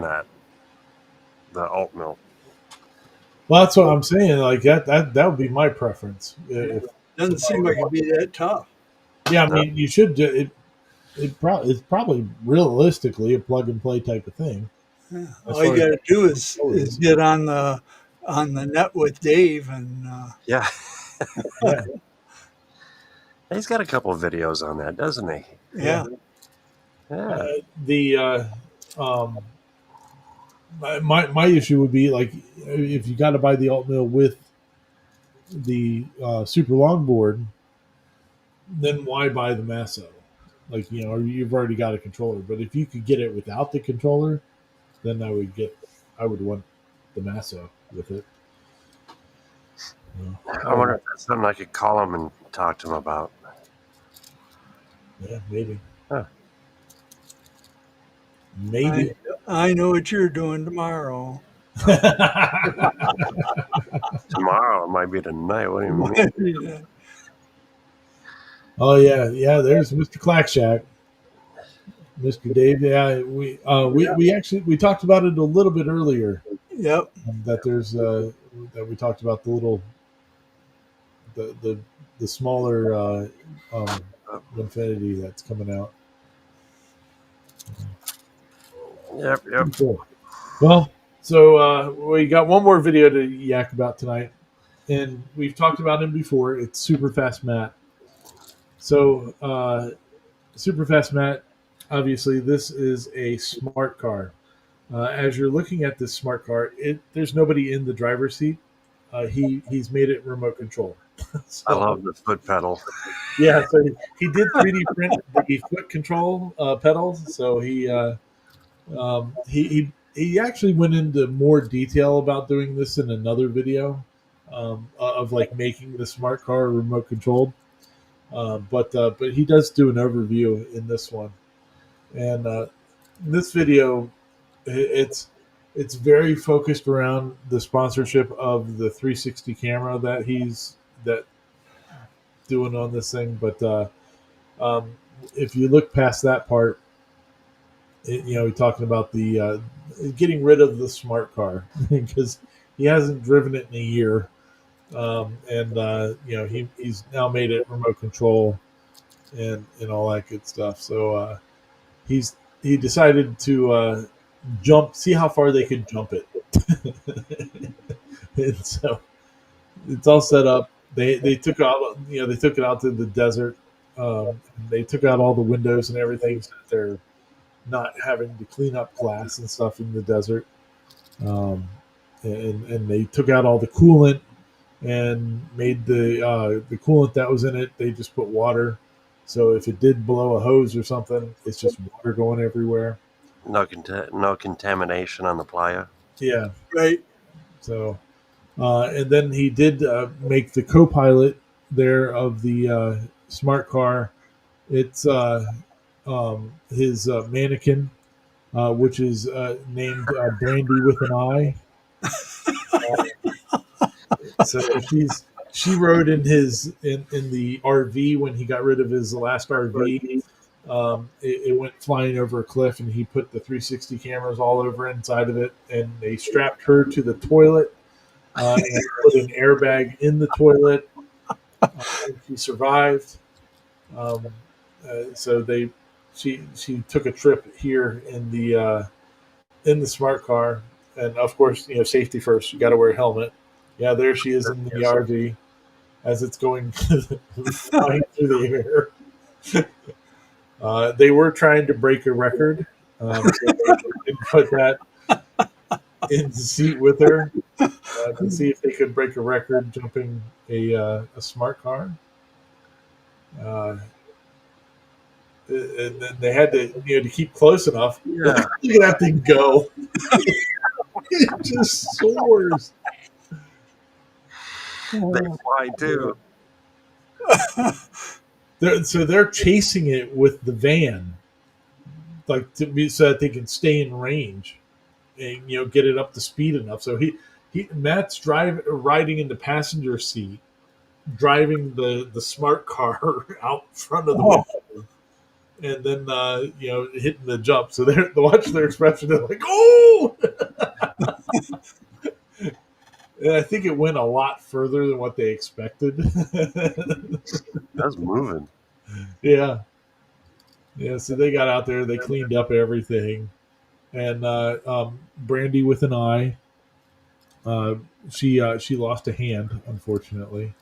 the alt mill. Well, that's what I'm saying. Like that would be my preference. Doesn't seem like it'd be that tough. Yeah, I mean, you should do it. It's probably realistically a plug and play type of thing. Yeah. All you got to do is get on the net with Dave and yeah. Yeah. He's got a couple of videos on that, doesn't he? Yeah. My issue would be like if you got to buy the alt mill with the super longboard, then why buy the Masso? Like you've already got a controller. But if you could get it without the controller, then I would want the Masso with it. I wonder if that's something I could call him and talk to him about. Yeah, maybe. Huh. Maybe. I know what you're doing tomorrow. Tomorrow it might be tonight. What do you mean? Oh yeah. There's Mr. Clackshack, Mr. Dave. Yeah, we actually talked about it a little bit earlier. Yep. That there's that we talked about the little the smaller Infinity that's coming out. Yep. Cool. Well, so we got one more video to yak about tonight, and we've talked about him before. It's Super Fast Matt. So Super Fast Matt, obviously, this is a smart car. As you're looking at this smart car, there's nobody in the driver's seat. He's made it remote control. So, I love the foot pedal. Yeah, so he did 3D print the foot control pedals. So he actually went into more detail about doing this in another video of like making the smart car remote controlled. But he does do an overview in this one, and this video it's very focused around the sponsorship of the 360 camera that he's doing on this thing. But if you look past that part, we're talking about the getting rid of the smart car because he hasn't driven it in a year. And he's now made it remote control and all that good stuff. So he decided to see how far they could jump it. And so it's all set up. They took out they took it out to the desert. They took out all the windows and everything so that they're not having to clean up glass and stuff in the desert. And they took out all the coolant and made the coolant that was in it. They just put water, so if it did blow a hose or something, it's just water going everywhere. No contamination on the playa. Yeah, Right. so and then he did make the co-pilot there of the smart car. It's his mannequin, which is named Brandy with an I. So she rode in the RV when he got rid of his last RV. It went flying over a cliff, and he put the 360 cameras all over inside of it, and they strapped her to the toilet and put an airbag in the toilet. And she survived. So she took a trip here in the smart car, and of course, safety first. You got to wear a helmet. Yeah, there she is in the RV as it's going flying through the air. They were trying to break a record, so they put that in the seat with her to see if they could break a record jumping a smart car. And then they had to keep close enough. Yeah. Look at that thing go! It just soars. They fly too. So they're chasing it with the van, like so that they can stay in range and get it up to speed enough. So Matt's riding in the passenger seat, driving the smart car out front of the window, and then hitting the jump. So they're watch their expression. They're like, "Oh!" And I think it went a lot further than what they expected. That's moving. Yeah. So they got out there, they cleaned up everything, and Brandy with an I, she lost a hand, unfortunately,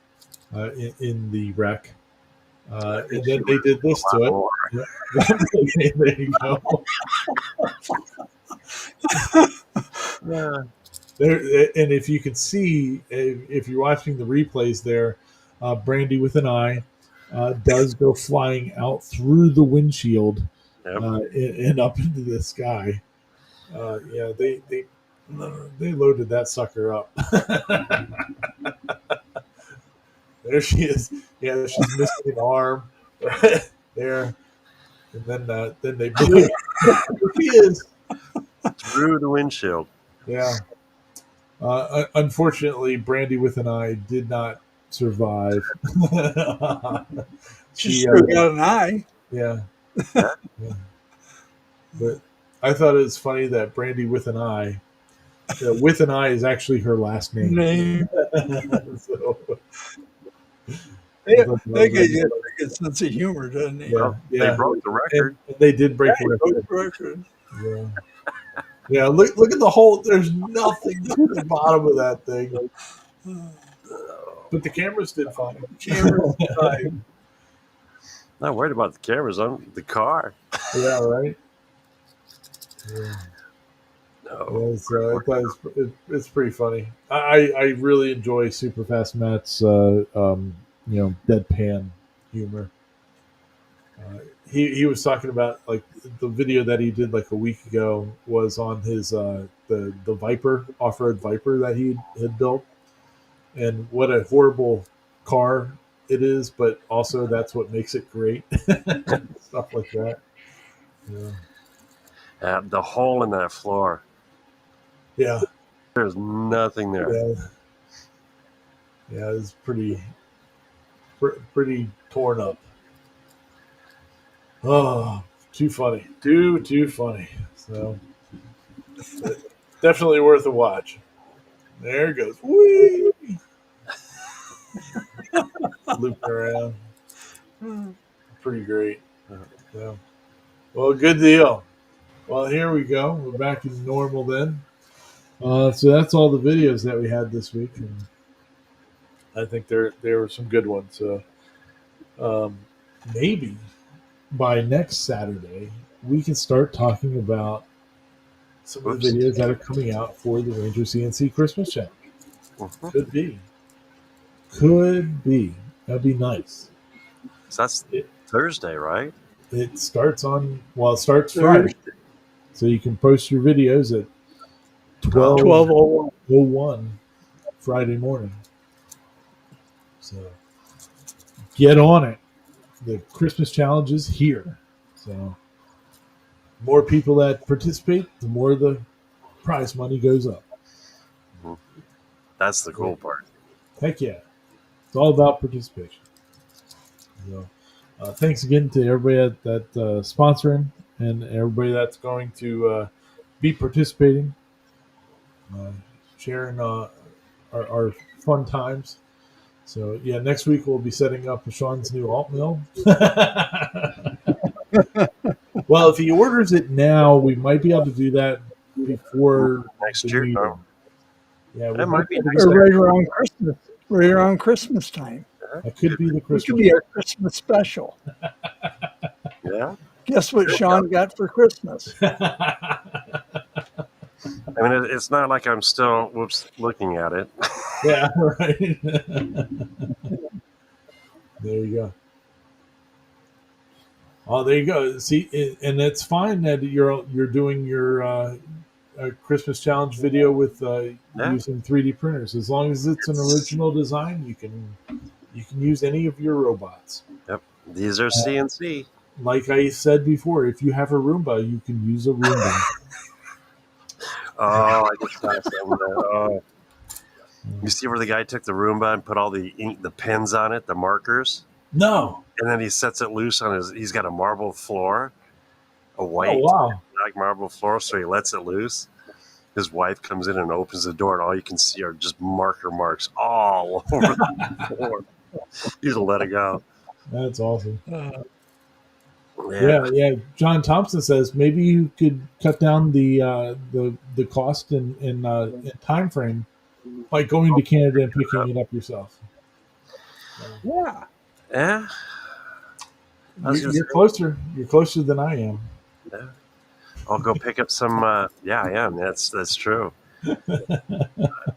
in the wreck, and then they did this to it. Yeah. There you go. Yeah. And if you can see, if you're watching the replays there, Brandy with an I does go flying out through the windshield. Yep. And up into the sky. They loaded that sucker up. There she is. Yeah, she's missing an arm right there, and then they blew. There she is Through the windshield. Yeah. Unfortunately, Brandy with an I did not survive. She still got an eye. Yeah. But I thought it was funny that Brandy with an I, with an I is actually her last name. So, they get a good sense of humor, doesn't he? Yeah. They broke the record. And they did break the record. Yeah. Yeah, look at the hole. There's nothing at the bottom of that thing. But the cameras did fine. Not worried about the cameras on the car. Yeah, right. Yeah. No. It's pretty funny. I really enjoy Superfast Matt's deadpan humor. He was talking about, like, the video that he did like a week ago was on his the Viper, off-road Viper that he had built, and what a horrible car it is, but also that's what makes it great. Stuff like that. Yeah. The hole in that floor. Yeah. There's nothing there. Yeah, it's pretty torn up. Oh, too funny. Too funny. So definitely worth a watch. There it goes. Whee! looping around. Pretty great. Yeah. Well, good deal. Well, here we go. We're back to normal then. So that's all the videos that we had this week, and I think there were some good ones. So maybe by next Saturday we can start talking about some of the videos that are coming out for the Ranger CNC Christmas challenge. Could be. That'd be nice. So that's Thursday, right? It starts Friday. So you can post your videos at 12:01 Friday morning. So get on it. The Christmas challenge is here. So more people that participate, the more the prize money goes up. That's the cool part. Heck yeah. It's all about participation. So, thanks again to everybody that's sponsoring and everybody that's going to be participating, sharing our fun times. So, yeah, next week we'll be setting up Sean's new alt mill. Well, if he orders it now, we might be able to do that before next the year. New Year. Yeah, that might be right around Christmas. Right around Christmas time. That could be the Christmas. It could be our Christmas special. Yeah. Guess what Sean got for Christmas? I mean, it's not like I'm still looking at it. Yeah, right. There you go. Oh, there you go. See, and it's fine that you're doing your Christmas challenge video with using 3D printers. As long as it's an original design, you can use any of your robots. Yep, these are CNC. Like I said before, if you have a Roomba, you can use a Roomba. Oh, I just saw something there. Oh. You see where the guy took the Roomba and put all the ink, the pens on it, the markers? No. And then he sets it loose on he's got a marble floor, a white black marble floor, so he lets it loose. His wife comes in and opens the door, and all you can see are just marker marks all over the floor. You just let it go. That's awesome. Yeah. John Thompson says maybe you could cut down the cost and time frame by going to Canada and picking it up yourself. Yeah. Yeah. You're closer. You're closer than I am. Yeah. I'll go pick up some. Yeah, I am. That's true.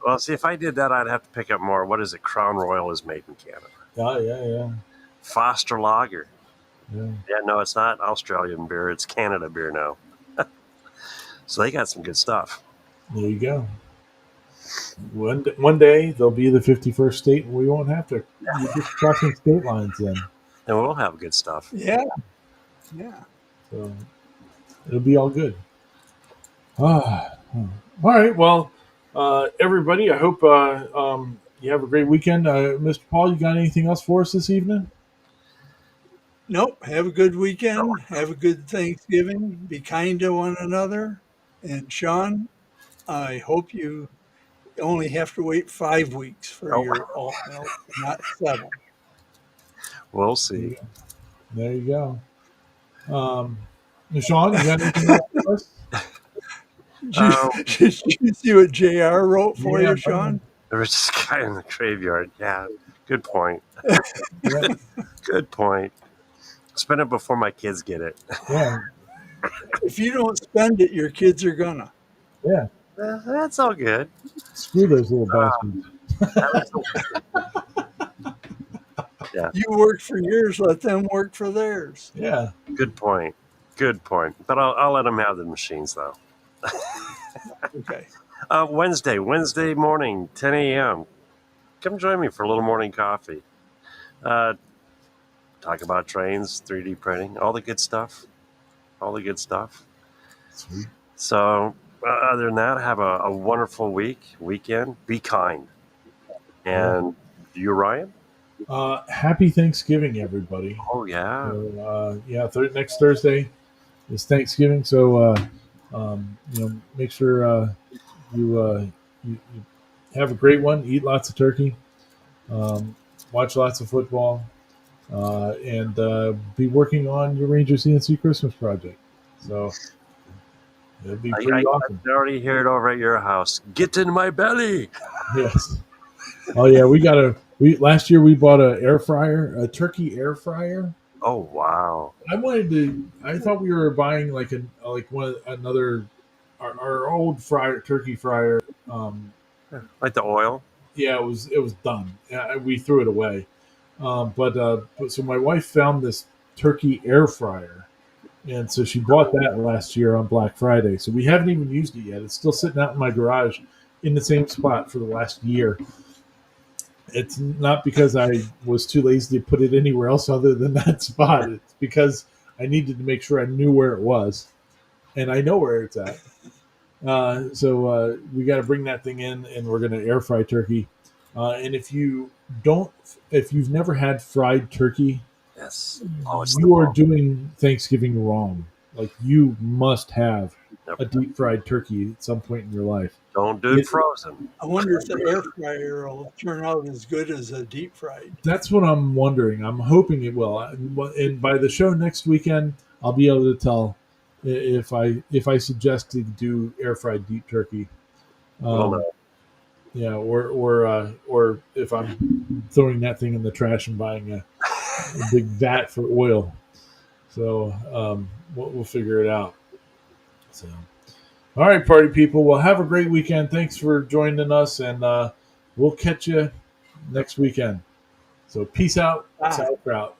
Well, see, if I did that, I'd have to pick up more. What is it? Crown Royal is made in Canada. Oh, yeah. Foster Lager. Yeah, no, it's not Australian beer. It's Canada beer now. So they got some good stuff. There you go. One day they'll be the 51st state, and we won't have to. You're just crossing state lines then. And we'll have good stuff. Yeah. So it'll be all good. All right. Well, everybody, I hope you have a great weekend. Mr. Paul, you got anything else for us this evening? Nope. Have a good weekend. Have a good Thanksgiving. Be kind to one another. And Sean, I hope you only have to wait 5 weeks for your alt milk, not 7. We'll see. There you go. Sean, you got anything else for us? Did you see what JR wrote for you, Sean? There was this guy in the graveyard. Yeah, good point. Good point. Spend it before my kids get it. Yeah. If you don't spend it, your kids are gonna. Yeah. That's all good. Screw those little bastards. Yeah. You work for yours, let them work for theirs. Yeah. Good point. But I'll let them have the machines, though. Okay. Wednesday morning, 10 a.m. Come join me for a little morning coffee. Talk about trains, 3D printing, all the good stuff. Sweet. So, other than that, have a wonderful weekend. Be kind. And you, Ryan? Happy Thanksgiving, everybody. Oh, yeah. So, next Thursday is Thanksgiving. So, make sure you have a great one. Eat lots of turkey. watch lots of football, and be working on your Ranger CNC Christmas project. So it'd be pretty I awesome. can already hear it over at your house. Get in my belly. Yes. Oh yeah, last year we bought a turkey air fryer. Oh wow! I thought we were buying our old turkey fryer. Like the oil. Yeah, it was done. We threw it away. But so my wife found this turkey air fryer, and so she bought that last year on Black Friday. So we haven't even used it yet. It's still sitting out in my garage in the same spot for the last year. It's not because I was too lazy to put it anywhere else other than that spot. It's because I needed to make sure I knew where it was, and I know where it's at. So we got to bring that thing in, and we're going to air fry turkey. And if you've never had fried turkey, Yes. you are doing Thanksgiving wrong. Like, you must have a deep fried turkey at some point in your life. Don't do it frozen. I wonder if the air fryer will turn out as good as a deep fried. That's what I'm wondering. I'm hoping it will. And by the show next weekend, I'll be able to tell if I suggest to do air fried deep turkey. Yeah, or if I'm throwing that thing in the trash and buying a big vat for oil. So we'll figure it out. So, all right, party people. Well, have a great weekend. Thanks for joining us, and we'll catch you next weekend. So peace out, sauerkraut.